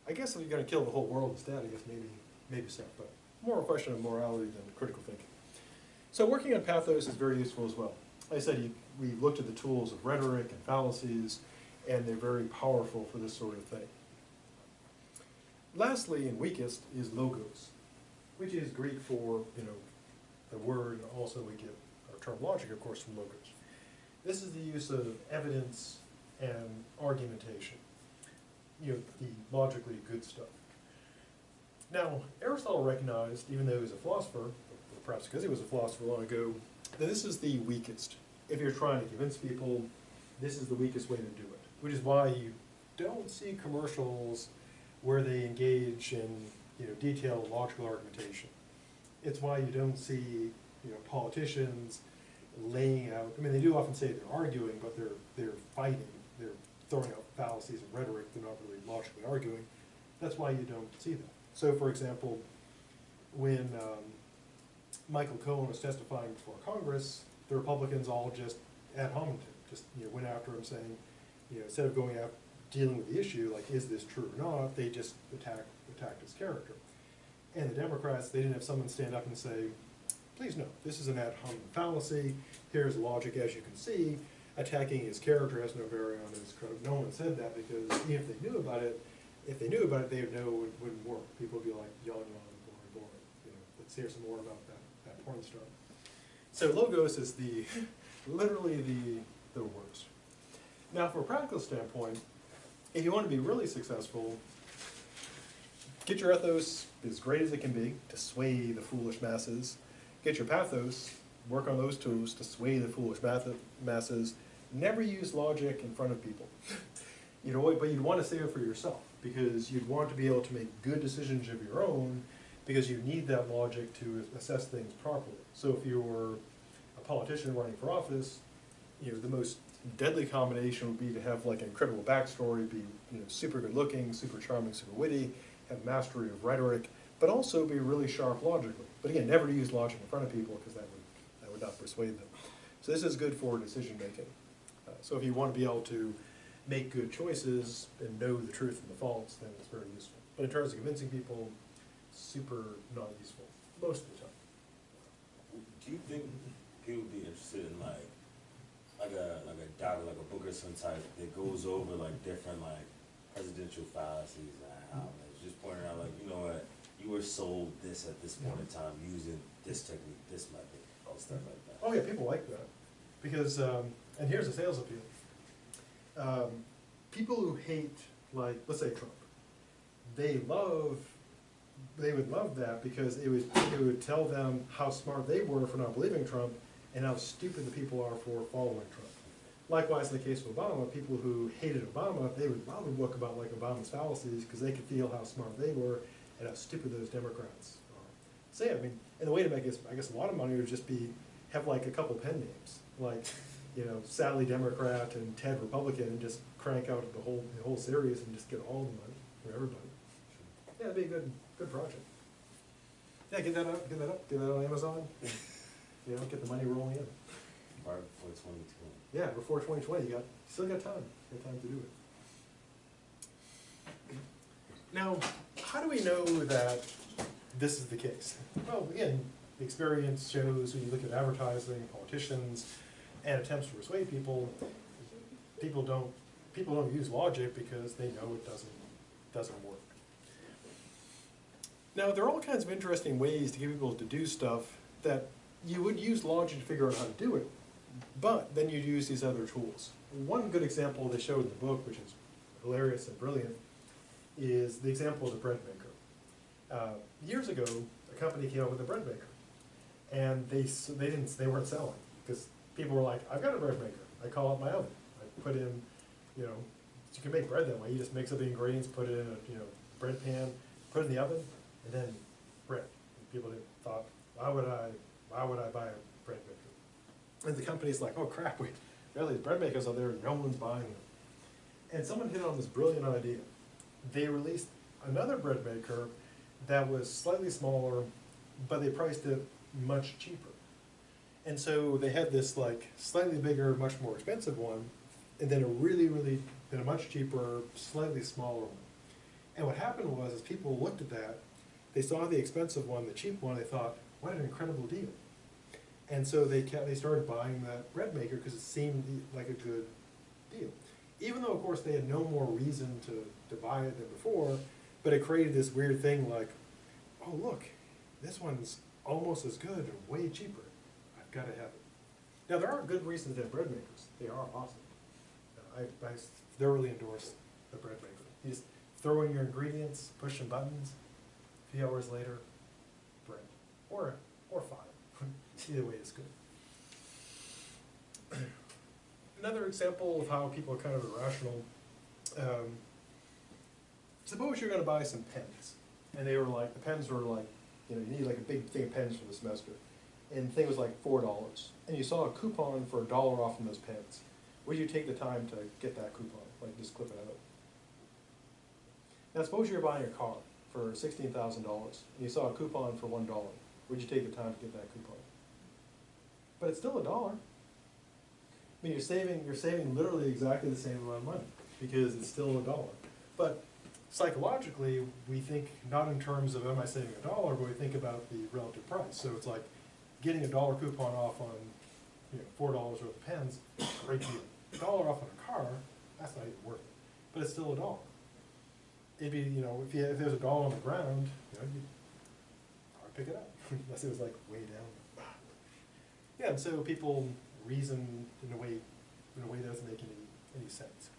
I guess if you're going to kill the whole world instead, I guess maybe so, but more a question of morality than critical thinking. So working on Pathos is very useful as well. Like I said, we looked at the tools of rhetoric and fallacies, and they're very powerful for this sort of thing. Lastly, and weakest, is logos, which is Greek for, you know, the word, and also we get our term logic, of course, from logos. This is the use of evidence and argumentation, you know, the logically good stuff. Now, Aristotle recognized, even though he was a philosopher, perhaps because he was a philosopher long ago, that this is the weakest. If you're trying to convince people, this is the weakest way to do it, which is why you don't see commercials where they engage in, you know, detailed logical argumentation. It's why you don't see, you know, politicians laying out, I mean, they do often say they're arguing, but they're fighting, they're throwing out fallacies and rhetoric, they're not really logically arguing. That's why you don't see that. So, for example, when Michael Cohen was testifying before Congress, the Republicans all just ad hominem, just, you know, went after him saying, you know, instead of going after dealing with the issue, like, is this true or not, they just attacked his character. And the Democrats, they didn't have someone stand up and say, please no, this is an ad hominem fallacy, here's logic as you can see, attacking his character has no bearing on his credit. No one said that, because even if they knew about it, they would know it wouldn't work. People would be like, yawn, yawn, boring, you know, let's hear some more about that porn star. So logos is literally the worst. Now, from a practical standpoint, if you want to be really successful, get your ethos as great as it can be to sway the foolish masses. Get your pathos, work on those tools to sway the foolish masses. Never use logic in front of people. You know, but you'd want to save it for yourself, because you'd want to be able to make good decisions of your own, because you need that logic to assess things properly. So if you were a politician running for office, you know, the most deadly combination would be to have like an incredible backstory, be, you know, super good looking, super charming, super witty, have mastery of rhetoric, but also be really sharp logically. But again, never to use logic in front of people, because that would not persuade them. So this is good for decision making. So if you want to be able to make good choices and know the truth and the false, then it's very useful. But in terms of convincing people, super not useful most of the time. Do you think people would be interested in like a doc, like a book or some type that goes over like different like presidential fallacies and how it's just pointing out like, you know what, you were sold this at this point in time using this technique, this method, all stuff like that. Oh yeah, people like that, because and here's the sales appeal. People who hate, like, let's say Trump, they would love that, because it would tell them how smart they were for not believing Trump and how stupid the people are for following Trump. Likewise, in the case of Obama, people who hated Obama, they would love a book about like Obama's fallacies, because they could feel how smart they were and how stupid those Democrats are. So yeah, I mean, and the way to make it, I guess a lot of money would just be, have like a couple pen names, like, you know, Sally Democrat and Ted Republican, and just crank out the whole series and just get all the money from everybody. Yeah, it'd be a good project. Yeah, get that on Amazon. You know, get the money rolling in. Right before 2020. Yeah, before 2020, you still got time. You got time to do it. Now, how do we know that this is the case? Well, again, the experience shows when you look at advertising, politicians, and attempts to persuade people, people don't use logic because they know it doesn't work. Now, there are all kinds of interesting ways to get people to do stuff that you would use logic to figure out how to do it, but then you'd use these other tools. One good example they showed in the book, which is hilarious and brilliant is the example of the bread maker. Years ago, a company came up with a bread maker, and they weren't selling because people were like, I've got a bread maker. I call up my oven. I put in, you can make bread that way. You just mix up the ingredients, put it in a bread pan, put it in the oven, and then bread. And people thought, why would I buy a bread maker? And the company's like, oh crap, there are these bread makers out there, no one's buying them. And someone hit on this brilliant idea. They released another bread maker that was slightly smaller, but they priced it much cheaper. And so they had this like slightly bigger, much more expensive one, and then a much cheaper, slightly smaller one. And what happened was, as people looked at that, they saw the expensive one, the cheap one, they thought, what an incredible deal. And so they started buying that bread maker because it seemed like a good deal. Even though, of course, they had no more reason to buy it than before, but it created this weird thing like, oh look, this one's almost as good and way cheaper. I've got to have it. Now, there are good reasons to have bread makers. They are awesome. I thoroughly endorse the bread maker. You just throw in your ingredients, push some buttons, a few hours later, bread. Or five. Either way is good. Another example of how people are kind of irrational. Suppose you're going to buy some pens, and they were like, the pens were like, you need like a big thing of pens for the semester, and the thing was like $4, and you saw a coupon for $1 off on those pens. Would you take the time to get that coupon, like just clip it out? Now suppose you're buying a car for $16,000, and you saw a coupon for $1. Would you take the time to get that coupon? But it's still $1. I mean, you're saving literally exactly the same amount of money because it's still $1. But psychologically, we think not in terms of am I saving $1, but we think about the relative price. So it's like getting $1 coupon off on $4 worth of pens, great deal. $1 off on a car, that's not even worth it. But it's still $1. It'd be, if there's $1 on the ground, you'd pick it up unless it was like way down. Yeah, and so people reason in a way that doesn't make any sense.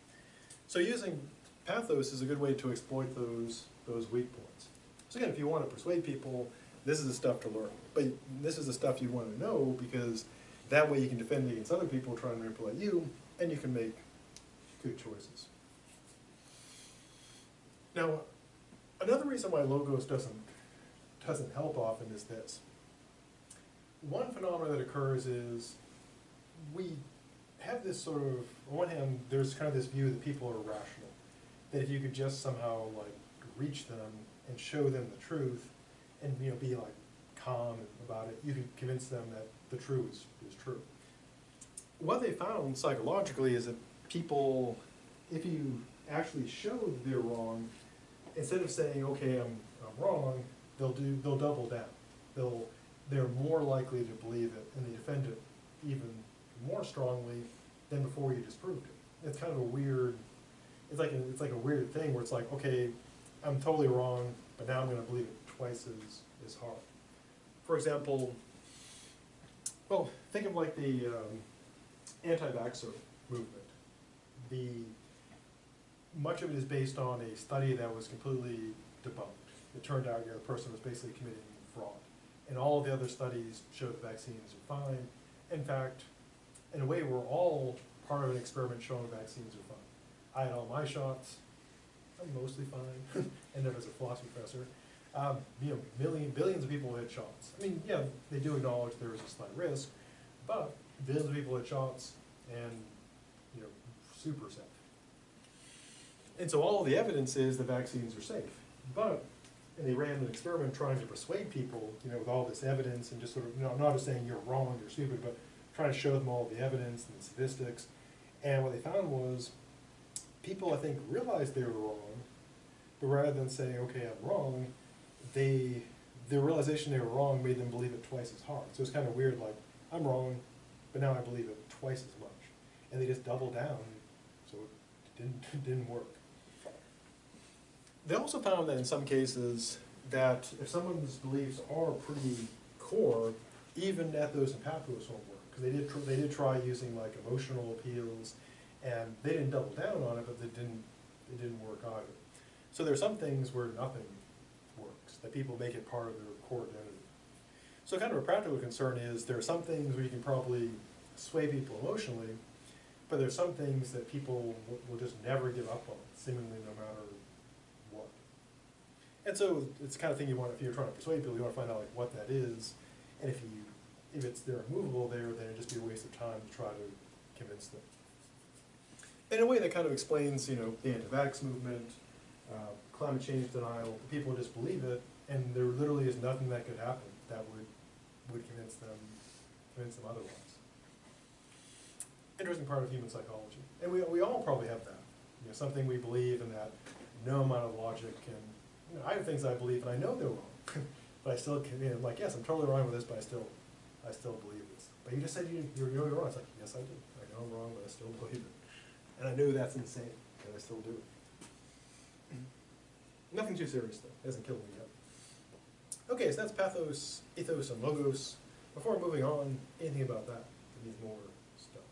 So using Pathos is a good way to exploit those weak points. So again, if you want to persuade people, this is the stuff to learn. But this is the stuff you want to know because that way you can defend against other people trying to manipulate you, and you can make good choices. Now, another reason why logos doesn't help often is this. One phenomenon that occurs is we have this sort of, on one hand, there's kind of this view that people are irrational, that if you could just somehow like reach them and show them the truth and be like calm about it, you could convince them that the truth is true. What they found psychologically is that people, if you actually show that they're wrong, instead of saying, okay, I'm wrong, they'll double down. They're more likely to believe it, and they defend it even more strongly than before you disproved it. It's kind of a weird, it's like a weird thing where it's like, okay, I'm totally wrong, but now I'm going to believe it twice as hard. For example, well, think of like the anti-vaxxer movement. Much of it is based on a study that was completely debunked. It turned out the person was basically committing fraud. And all of the other studies showed that vaccines are fine. In fact, in a way, we're all part of an experiment showing vaccines are fine. I had all my shots. I'm mostly fine. And then as a philosophy professor, billions of people had shots. I mean, yeah, they do acknowledge there is a slight risk, but billions of people had shots and, super safe. And so all of the evidence is the vaccines are safe. And they ran an experiment trying to persuade people, with all this evidence and just sort of, I'm not just saying you're wrong, you're stupid, but trying to show them all the evidence and the statistics. And what they found was people, I think, realized they were wrong, but rather than saying, okay, I'm wrong, the realization they were wrong made them believe it twice as hard. So it's kind of weird, like, I'm wrong, but now I believe it twice as much. And they just doubled down, so it didn't work. They also found that in some cases that if someone's beliefs are pretty core, even ethos and pathos won't work. Because they did try using like emotional appeals, and they didn't double down on it, but they didn't it didn't work either. So there are some things where nothing works, that people make it part of their core identity. So kind of a practical concern is there are some things where you can probably sway people emotionally, but there's some things that people will just never give up on, seemingly no matter what. And so it's the kind of thing you want, if you're trying to persuade people, you want to find out like what that is, and if they're immovable there, then it'd just be a waste of time to try to convince them. In a way that kind of explains, you know, the anti-vax movement, climate change denial. People just believe it, and there literally is nothing that could happen that would convince them otherwise. Interesting part of human psychology, and we all probably have that. You know, something we believe, and that no amount of logic can. You know, I have things I believe, and I know they're wrong, but I still can. You know, like, yes, I'm totally wrong with this, but I still believe this. But you just said you're wrong. It's like, yes, I do. I know I'm wrong, but I still believe it, and I know that's insane, and I still do it. Nothing too serious though. It hasn't killed me yet. Okay, so that's pathos, ethos, and logos. Before moving on, anything about that? We need more stuff.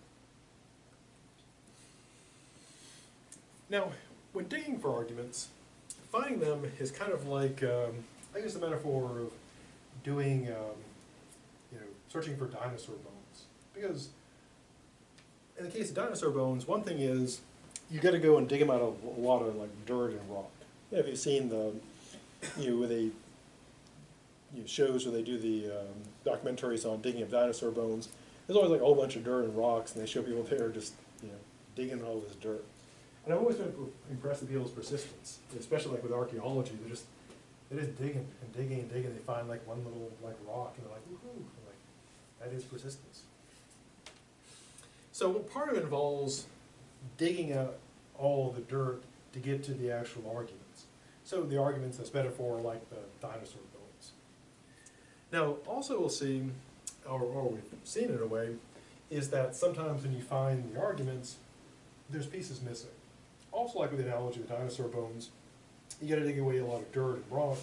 Now, when digging for arguments, finding them is kind of like, I use the metaphor of doing, you know, searching for dinosaur bones. Because in the case of dinosaur bones, one thing is you got to go and dig them out of a lot of like dirt and rock. Yeah, if you've seen the, you know, where they, you know, shows where they do the documentaries on digging up dinosaur bones, there's always like a whole bunch of dirt and rocks, and they show people there just, you know, digging all this dirt. And I've always been impressed with people's persistence, especially like with archaeology. They're just digging and digging and digging. They find like one little like rock, and they're like, woohoo! And like, that is persistence. So part of it involves digging out all the dirt to get to the actual arguments. So the arguments, that's metaphor like the dinosaur bones. Now, also we'll see, or we've seen in a way, is that sometimes when you find the arguments, there's pieces missing. Also like with the analogy of the dinosaur bones, you gotta dig away a lot of dirt and rock,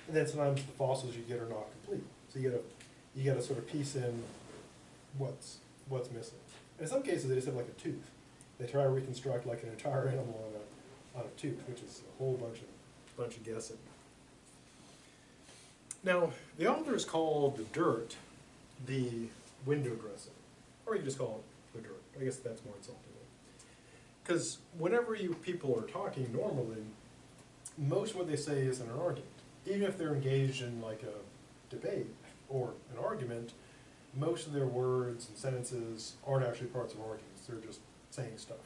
and then sometimes the fossils you get are not complete. So you gotta sort of piece in what's missing. And in some cases they just have like a tooth. They try to reconstruct like an entire animal on a tooth, which is a whole bunch of guessing. Now, the authors called the dirt the window dressing, or you can just call it the dirt. I guess that's more insulting. Because whenever people are talking normally, most of what they say isn't an argument. Even if they're engaged in like a debate or an argument, most of their words and sentences aren't actually parts of arguments. They're just saying stuff.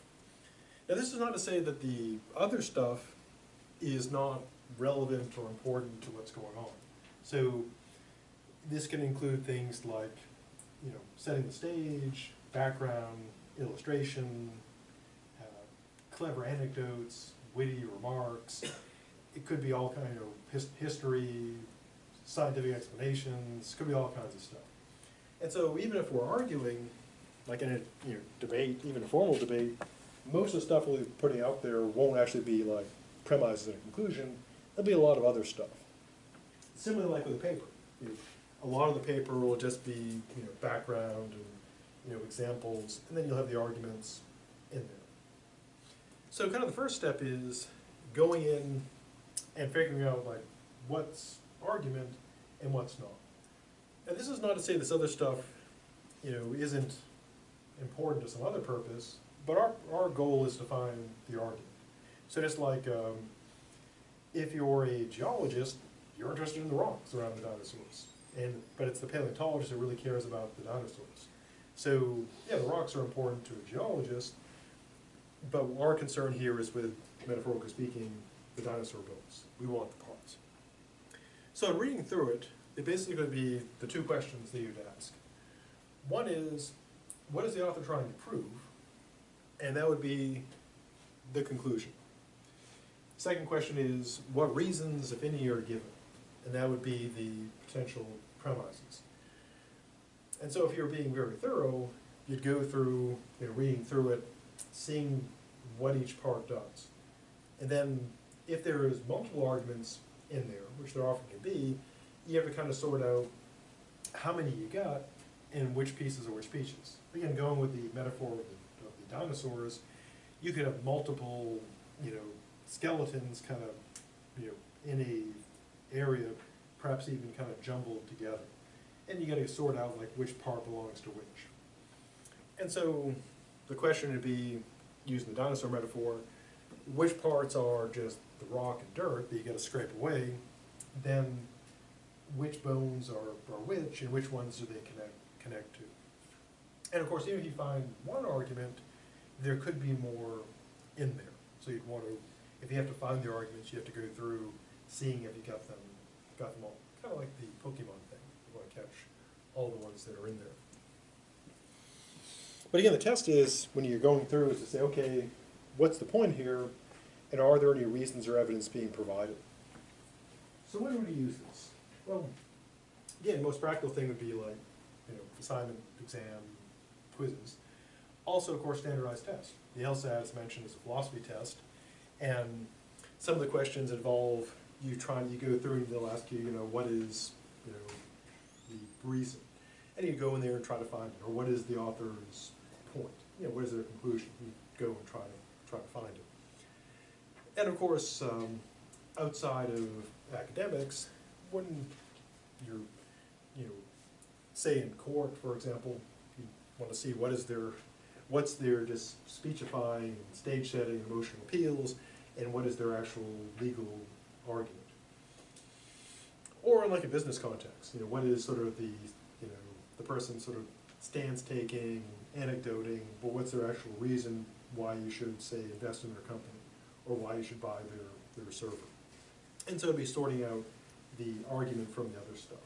Now, this is not to say that the other stuff is not relevant or important to what's going on. So this can include things like, you know, setting the stage, background, illustration, clever anecdotes, witty remarks. It could be all kind of history, scientific explanations. Could be all kinds of stuff. And so even if we're arguing, like in a debate, even a formal debate, most of the stuff we'll be putting out there won't actually be like premises and a conclusion. There'll be a lot of other stuff. Similarly, like with a paper, a lot of the paper will just be background and examples, and then you'll have the arguments in there. So kind of the first step is going in and figuring out like what's argument and what's not. And this is not to say this other stuff isn't important to some other purpose, but our goal is to find the argument. So just like if you're a geologist, you're interested in the rocks around the dinosaurs, but it's the paleontologist that really cares about the dinosaurs. So yeah, the rocks are important to a geologist, but our concern here is with, metaphorically speaking, the dinosaur bones. We want the parts. So in reading through it, it basically could be the two questions that you'd ask. One is, what is the author trying to prove? And that would be the conclusion. Second question is, what reasons, if any, are given? And that would be the potential premises. And so if you're being very thorough, you'd go through, reading through it, seeing what each part does. And then if there is multiple arguments in there, which there often can be, you have to kind of sort out how many you got and which pieces are which pieces. Again, going with the metaphor of the dinosaurs, you could have multiple, skeletons kind of, in a area, perhaps even kind of jumbled together. And you got to sort out like which part belongs to which. And so the question would be, using the dinosaur metaphor, which parts are just the rock and dirt that you got to scrape away, then which bones are which, and which ones do they connect to. And of course, even if you find one argument, there could be more in there. So you'd want to, if you have to find the arguments, you have to go through seeing if you got them all. Kind of like the Pokemon thing. You want to catch all the ones that are in there. But again, the test is, when you're going through, is to say, okay, what's the point here, and are there any reasons or evidence being provided? So when would you use this? Well, again, the most practical thing would be like, assignment, exam, quizzes. Also, of course, standardized tests. The LSAT, as mentioned, is a philosophy test, and some of the questions involve you go through and they'll ask you, what is, the reason, and you go in there and try to find it, or what is the author's point? What is their conclusion? You go and try to find it. And of course, outside of academics, when you're, say in court, for example, you want to see what's their just speechifying, stage setting, emotional appeals, and what is their actual legal argument. Or in like a business context, what is sort of the person sort of stance taking, anecdoting, but what's their actual reason why you should, say, invest in their company, or why you should buy their server. And so it'd be sorting out the argument from the other stuff.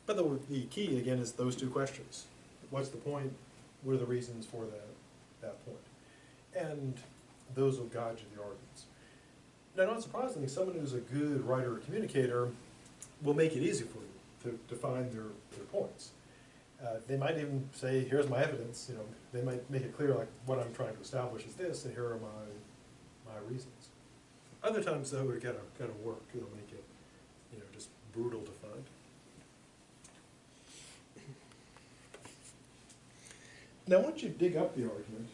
But the key, again, is those two questions. What's the point? What are the reasons for that point? And those will guide you the arguments. Now, not surprisingly, someone who's a good writer or communicator will make it easy for you to find their points. They might even say, here's my evidence. They might make it clear, like, what I'm trying to establish is this, and here are my reasons. Other times, though, it gotta work. It'll make it, just brutal to find. Now, once you dig up the argument,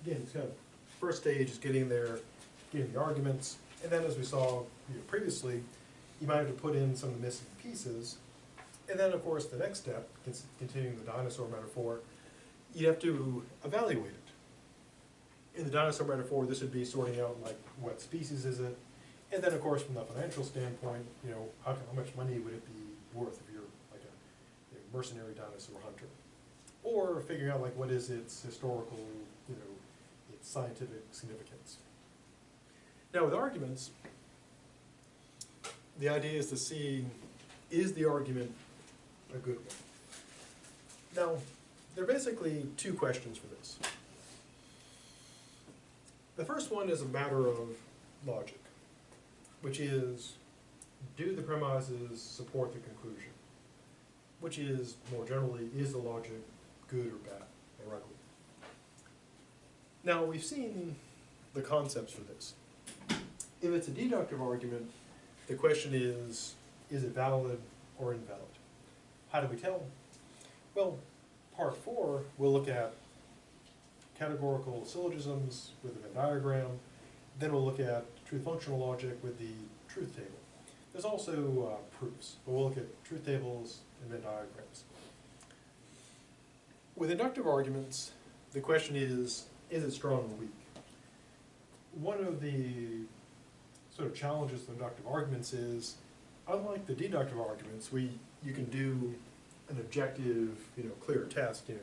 again, it's kind of first stage is getting the arguments, and then as we saw previously, you might have to put in some of the missing pieces, and then of course the next step, continuing the dinosaur metaphor, you have to evaluate it. In the dinosaur metaphor, this would be sorting out like what species is it, and then of course from the financial standpoint, how much money would it be worth if you're like a mercenary dinosaur hunter, or figuring out like what is its historical, its scientific significance. Now with arguments, the idea is to see, is the argument a good one? Now, there are basically two questions for this. The first one is a matter of logic, which is, do the premises support the conclusion? Which is, more generally, is the logic good or bad or ugly? Now, we've seen the concepts for this. If it's a deductive argument, the question is it valid or invalid? How do we tell? Well, part 4, we'll look at categorical syllogisms with the Venn diagram, then we'll look at truth functional logic with the truth table. There's also proofs, but we'll look at truth tables and Venn diagrams. With inductive arguments, the question is it strong or weak? One of the sort of challenges of inductive arguments is, unlike the deductive arguments, you can do an objective, clear test, do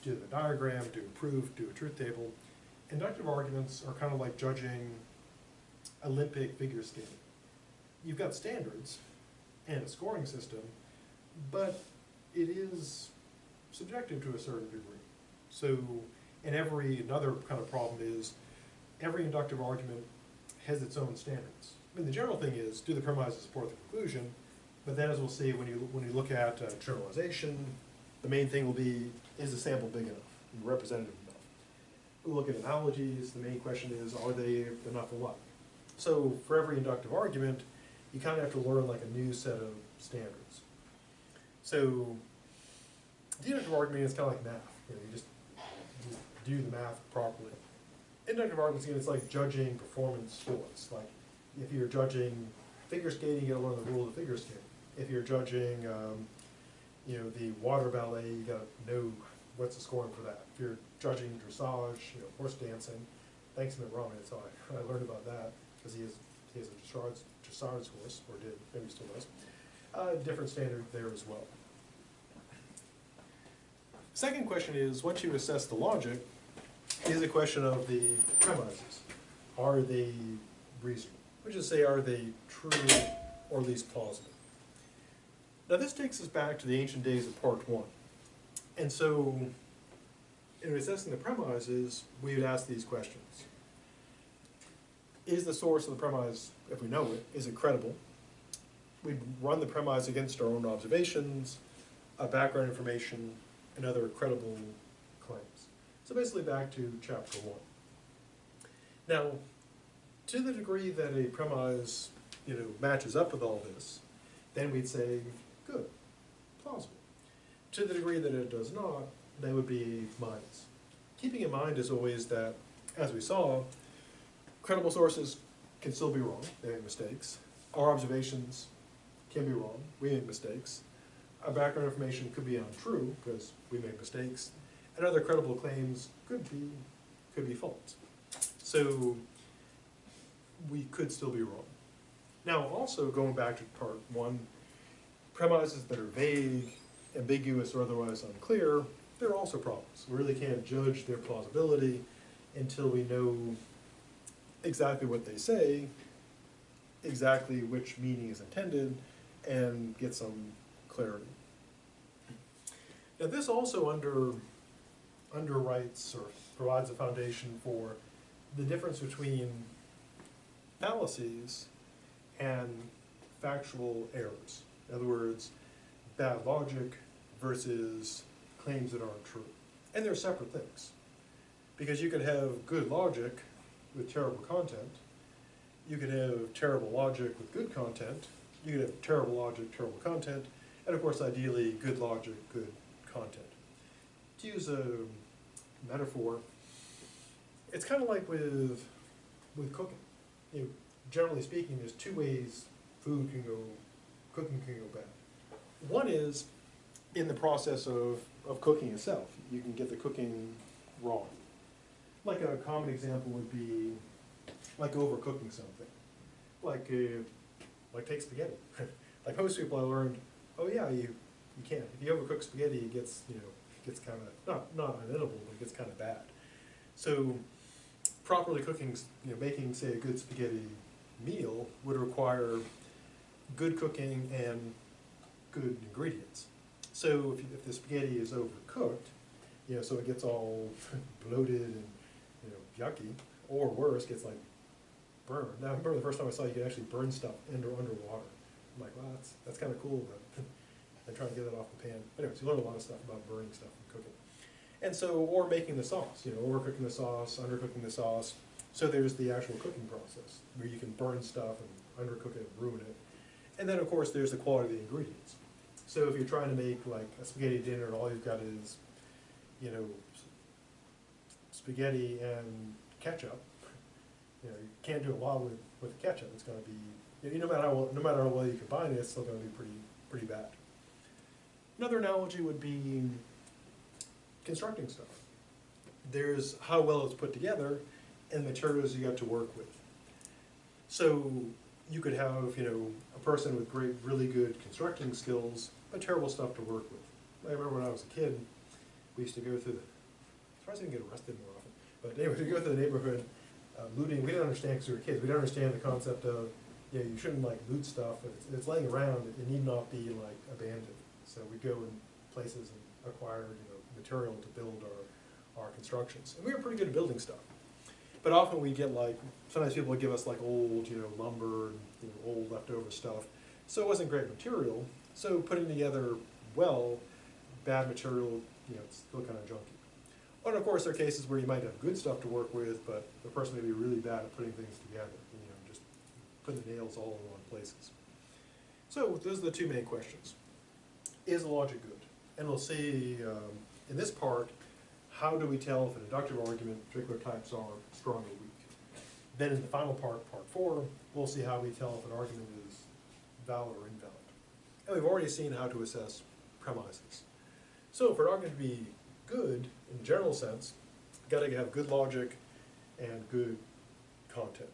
the diagram, do a proof, do a truth table. Inductive arguments are kind of like judging Olympic figure skating. You've got standards and a scoring system, but it is subjective to a certain degree. So, another kind of problem is, every inductive argument has its own standards. I mean, the general thing is, do the premises support the conclusion? But then, as we'll see, when you look at generalization, the main thing will be, is the sample big enough and representative enough? We'll look at analogies. The main question is, are they enough alike? So for every inductive argument, you kind of have to learn like a new set of standards. So deductive argument is kind of like math. You just do the math properly. inductive arguments, again, it's like judging performance sports. Like, if you're judging figure skating, you gotta learn the rule of figure skating. If you're judging, you know, the water ballet, you gotta know what's the scoring for that. If you're judging dressage, you know, horse dancing, thanks to Mitt Romney, that's how I learned about that, because he has a dressage horse, or did, maybe still does. Different standard there as well. Second question is, once you assess the logic, is a question of the premises. Are they reasonable? Which is to say, are they true or at least plausible? Now this takes us back to the ancient days of part one. And so, in assessing the premises, we would ask these questions. Is the source of the premise, if we know it, is it credible? We'd run the premise against our own observations, background information, and other credible claims. So basically back to chapter one. Now, to the degree that a premise, you know, matches up with all this, then we'd say, good, plausible. To the degree that it does not, that would be minus. Keeping in mind as always that, as we saw, credible sources can still be wrong, they make mistakes. Our observations can be wrong, we make mistakes. Our background information could be untrue, because we make mistakes. And other credible claims could be false. So, we could still be wrong. Now, also going back to part one, premises that are vague, ambiguous, or otherwise unclear, there are also problems. We really can't judge their plausibility until we know exactly what they say, exactly which meaning is intended, and get some clarity. Now this also underwrites or provides a foundation for the difference between fallacies and factual errors. In other words, bad logic versus claims that aren't true. And they're separate things. Because you could have good logic with terrible content, you could have terrible logic with good content, you could have terrible logic, terrible content, and of course ideally good logic, good content. To use a metaphor, it's kind of like with cooking. You know, generally speaking, there's two ways cooking can go bad. One is in the process of cooking itself. You can get the cooking wrong. Like a common example would be like overcooking something. Like take spaghetti. Like most people I learned, oh yeah, you can't. If you overcook spaghetti, it gets, you know, gets kind of, not unedible, but it gets kind of bad. So properly cooking, you know, making, say, a good spaghetti meal would require good cooking and good ingredients. So if the spaghetti is overcooked, you know, so it gets all bloated and, you know, yucky, or worse, gets like burned. Now I remember the first time I saw you could actually burn stuff underwater. I'm like, wow, that's kind of cool, but I'm trying to get that off the pan. Anyways, you learn a lot of stuff about burning stuff and cooking. And so, or making the sauce, you know, overcooking the sauce, undercooking the sauce. So there's the actual cooking process, where you can burn stuff and undercook it and ruin it. And then, of course, there's the quality of the ingredients. So if you're trying to make, like, a spaghetti dinner and all you've got is, you know, spaghetti and ketchup, you know, you can't do it well with ketchup. It's going to be, you know, no matter how well you combine it, it's still going to be pretty bad. Another analogy would be constructing stuff. There's how well it's put together and the materials you got to work with. So you could have, you know, a person with really good constructing skills, but terrible stuff to work with. I remember when I was a kid, we used to go through surprised I didn't get arrested more often, but anyway, we go through the neighborhood looting. We didn't understand because we were kids. We didn't understand the concept of, you know, you shouldn't like loot stuff. If it's laying around, it need not be like abandoned. So we go in places and acquire, you know, material to build our constructions. And we were pretty good at building stuff. But often we get like, sometimes people would give us like old, you know, lumber and, you know, old leftover stuff. So it wasn't great material. So putting together well, bad material, you know, it's still kind of junky. And of course there are cases where you might have good stuff to work with, but the person may be really bad at putting things together, you know, just putting the nails all in the wrong places. So those are the two main questions. Is the logic good? And we'll see in this part how do we tell if an inductive argument, particular types are strong or weak? Then in the final part, part 4, we'll see how we tell if an argument is valid or invalid. And we've already seen how to assess premises. So for an argument to be good, in the general sense, you've got to have good logic and good content.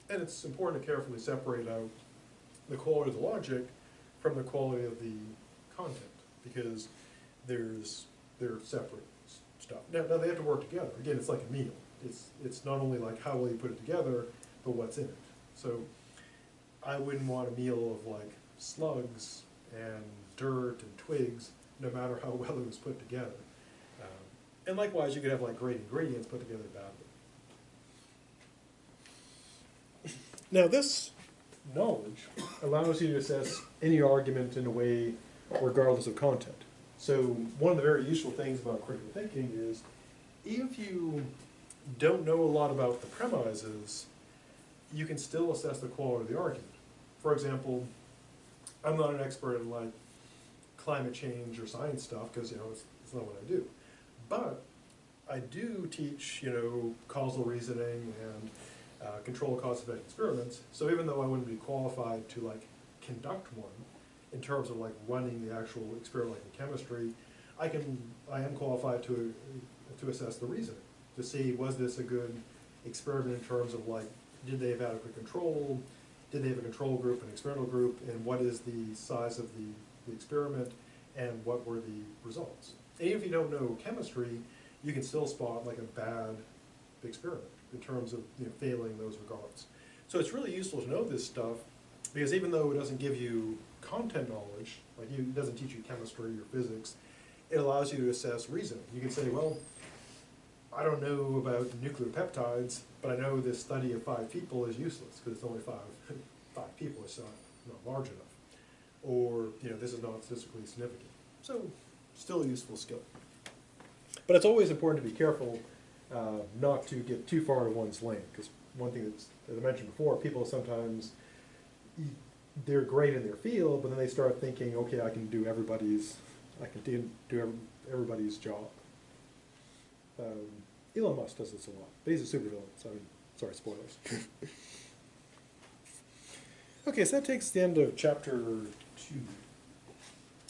And it's important to carefully separate out the quality of the logic from the quality of the content, because they're separate stuff. Now they have to work together. Again, it's like a meal. It's not only like how well you put it together, but what's in it. So I wouldn't want a meal of like slugs and dirt and twigs, no matter how well it was put together. And likewise, you could have like great ingredients put together badly. Now this knowledge allows you to assess any argument in a way regardless of content. So one of the very useful things about critical thinking is if you don't know a lot about the premises, you can still assess the quality of the argument. For example, I'm not an expert in like climate change or science stuff because it's not what I do. But I do teach causal reasoning and control cause effect experiments. So even though I wouldn't be qualified to like conduct one in terms of like running the actual experiment like in chemistry, I am qualified to assess the reasoning, to see was this a good experiment in terms of like, did they have adequate control, did they have a control group, an experimental group, and what is the size of the experiment, and what were the results. And even if you don't know chemistry, you can still spot like a bad experiment in terms of failing in those regards. So it's really useful to know this stuff, because even though it doesn't give you content knowledge, like it doesn't teach you chemistry or physics, it allows you to assess reasoning. You can say, well, I don't know about nuclear peptides, but I know this study of 5 people is useless because it's only five people. It's not large enough, or this is not statistically significant. So still a useful skill. But it's always important to be careful not to get too far to one's lane, because one thing that's, as I mentioned before, people sometimes, they're great in their field, but then they start thinking, okay, I can do everybody's job. Elon Musk does this a lot, but he's a supervillain, so sorry, spoilers. Okay, so that takes us to the end of chapter 2.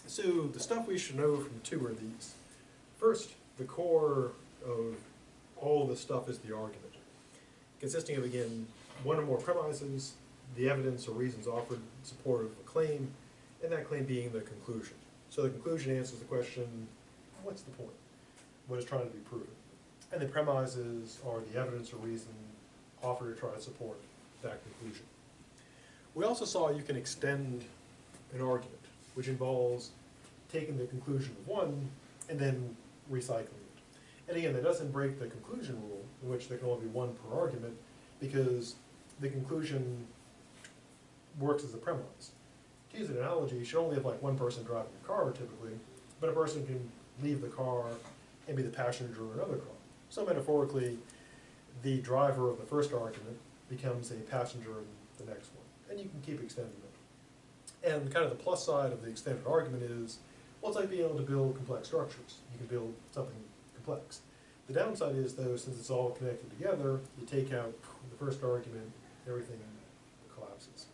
So the stuff we should know from 2 are these. First, the core of all of this stuff is the argument, consisting of, again, one or more premises, the evidence or reasons offered in support of a claim, and that claim being the conclusion. So the conclusion answers the question, what's the point? What is trying to be proven? And the premises are the evidence or reason offered to try to support that conclusion. We also saw you can extend an argument, which involves taking the conclusion of one and then recycling it. And again, that doesn't break the conclusion rule, in which there can only be one per argument, because the conclusion works as a premise. To use an analogy, you should only have like one person driving a car typically, but a person can leave the car and be the passenger in another car. So metaphorically, the driver of the first argument becomes a passenger in the next one, and you can keep extending it. And kind of the plus side of the extended argument is, well, it's like being able to build complex structures. You can build something complex. The downside is, though, since it's all connected together, you take out the first argument, everything collapses.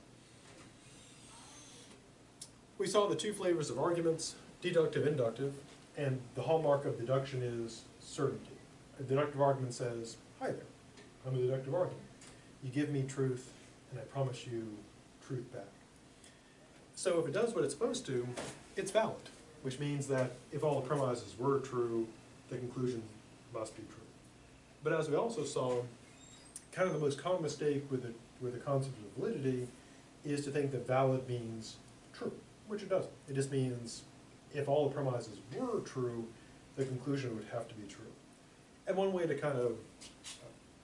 We saw the 2 flavors of arguments, deductive, inductive, and the hallmark of deduction is certainty. A deductive argument says, hi there, I'm a deductive argument. You give me truth, and I promise you truth back. So if it does what it's supposed to, it's valid, which means that if all the premises were true, the conclusion must be true. But as we also saw, kind of the most common mistake with the concept of validity is to think that valid means true, which it doesn't. It just means if all the premises were true, the conclusion would have to be true. And one way to kind of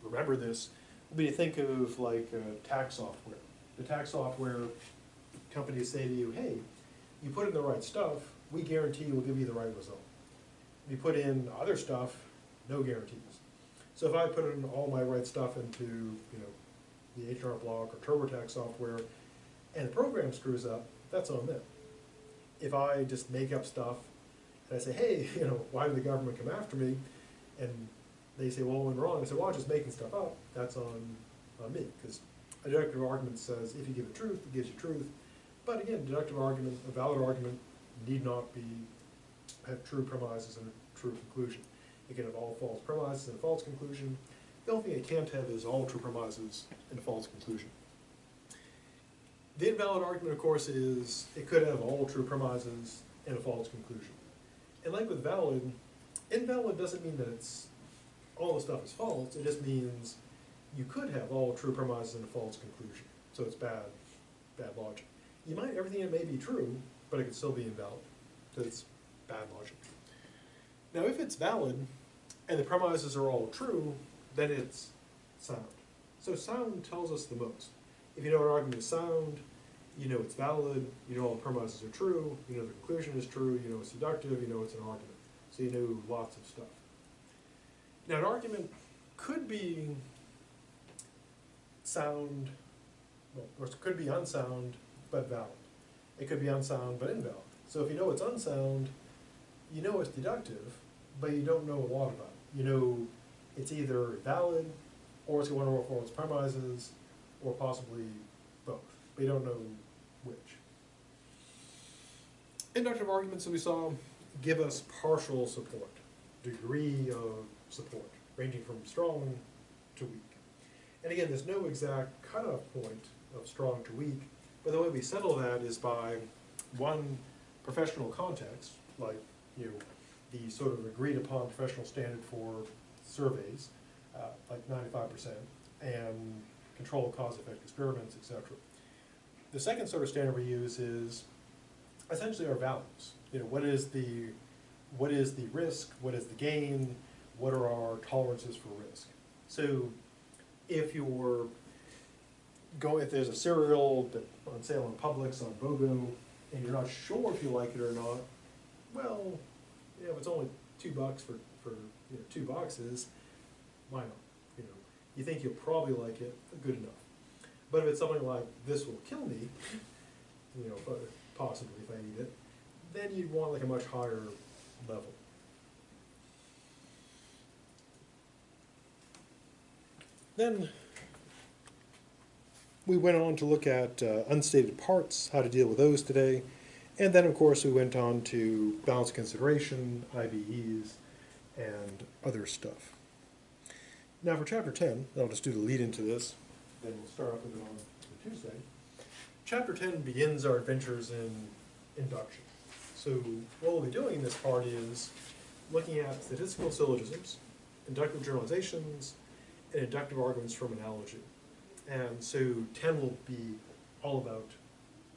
remember this would be to think of like tax software. The tax software companies say to you, hey, you put in the right stuff, we guarantee we'll give you the right result. If you put in other stuff, no guarantees. So if I put in all my right stuff into the HR block or TurboTax software, and the program screws up, that's on them. If I just make up stuff and I say, hey, why did the government come after me? And they say, well, when wrong, I say, well, I'm just making stuff up. That's on me, because a deductive argument says if you give it truth, it gives you truth. But again, deductive argument, a valid argument, need not have true premises and a true conclusion. It can have all false premises and a false conclusion. The only thing it can't have is all true premises and a false conclusion. The invalid argument, of course, is it could have all true premises and a false conclusion. And like with valid, invalid doesn't mean that all the stuff is false. It just means you could have all true premises and a false conclusion. So it's bad logic. Everything in it may be true, but it could still be invalid. So it's bad logic. Now, if it's valid and the premises are all true, then it's sound. So sound tells us the most. If you know an argument is sound, you know it's valid, you know all the premises are true, you know the conclusion is true, you know it's deductive, you know it's an argument. So you know lots of stuff. Now, an argument could be sound, or it could be unsound, but valid. It could be unsound, but invalid. So if you know it's unsound, you know it's deductive, but you don't know a lot about it. You know it's either valid, or it's got one or more false premises, or possibly both, but you don't know which. Inductive arguments that we saw give us partial support, degree of support, ranging from strong to weak. And again, there's no exact cutoff point of strong to weak, but the way we settle that is by one professional context, like the sort of agreed upon professional standard for surveys, like 95%, and controlled cause-effect experiments, etc. The second sort of standard we use is essentially our values. What is the risk? What is the gain? What are our tolerances for risk? So if there's a cereal on sale in Publix on BOGO, and you're not sure if you like it or not, well, if it's only $2 for 2 boxes, why not? You think you'll probably like it, good enough. But if it's something like, this will kill me, possibly if I eat it, then you'd want like a much higher level. Then we went on to look at unstated parts, how to deal with those today. And then, of course, we went on to balanced consideration, IBEs, and other stuff. Now for Chapter 10, I'll just do the lead into this, then we'll start up with it on Tuesday. Chapter 10 begins our adventures in induction. So what we'll be doing in this part is looking at statistical syllogisms, inductive generalizations, and inductive arguments from analogy. And so 10 will be all about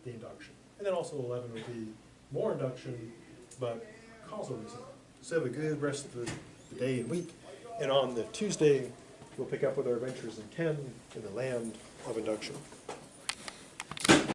the induction. And then also 11 will be more induction, but causal reasoning. So have a good rest of the day and week. And on the Tuesday, we'll pick up with our adventures in 10 in the land of induction.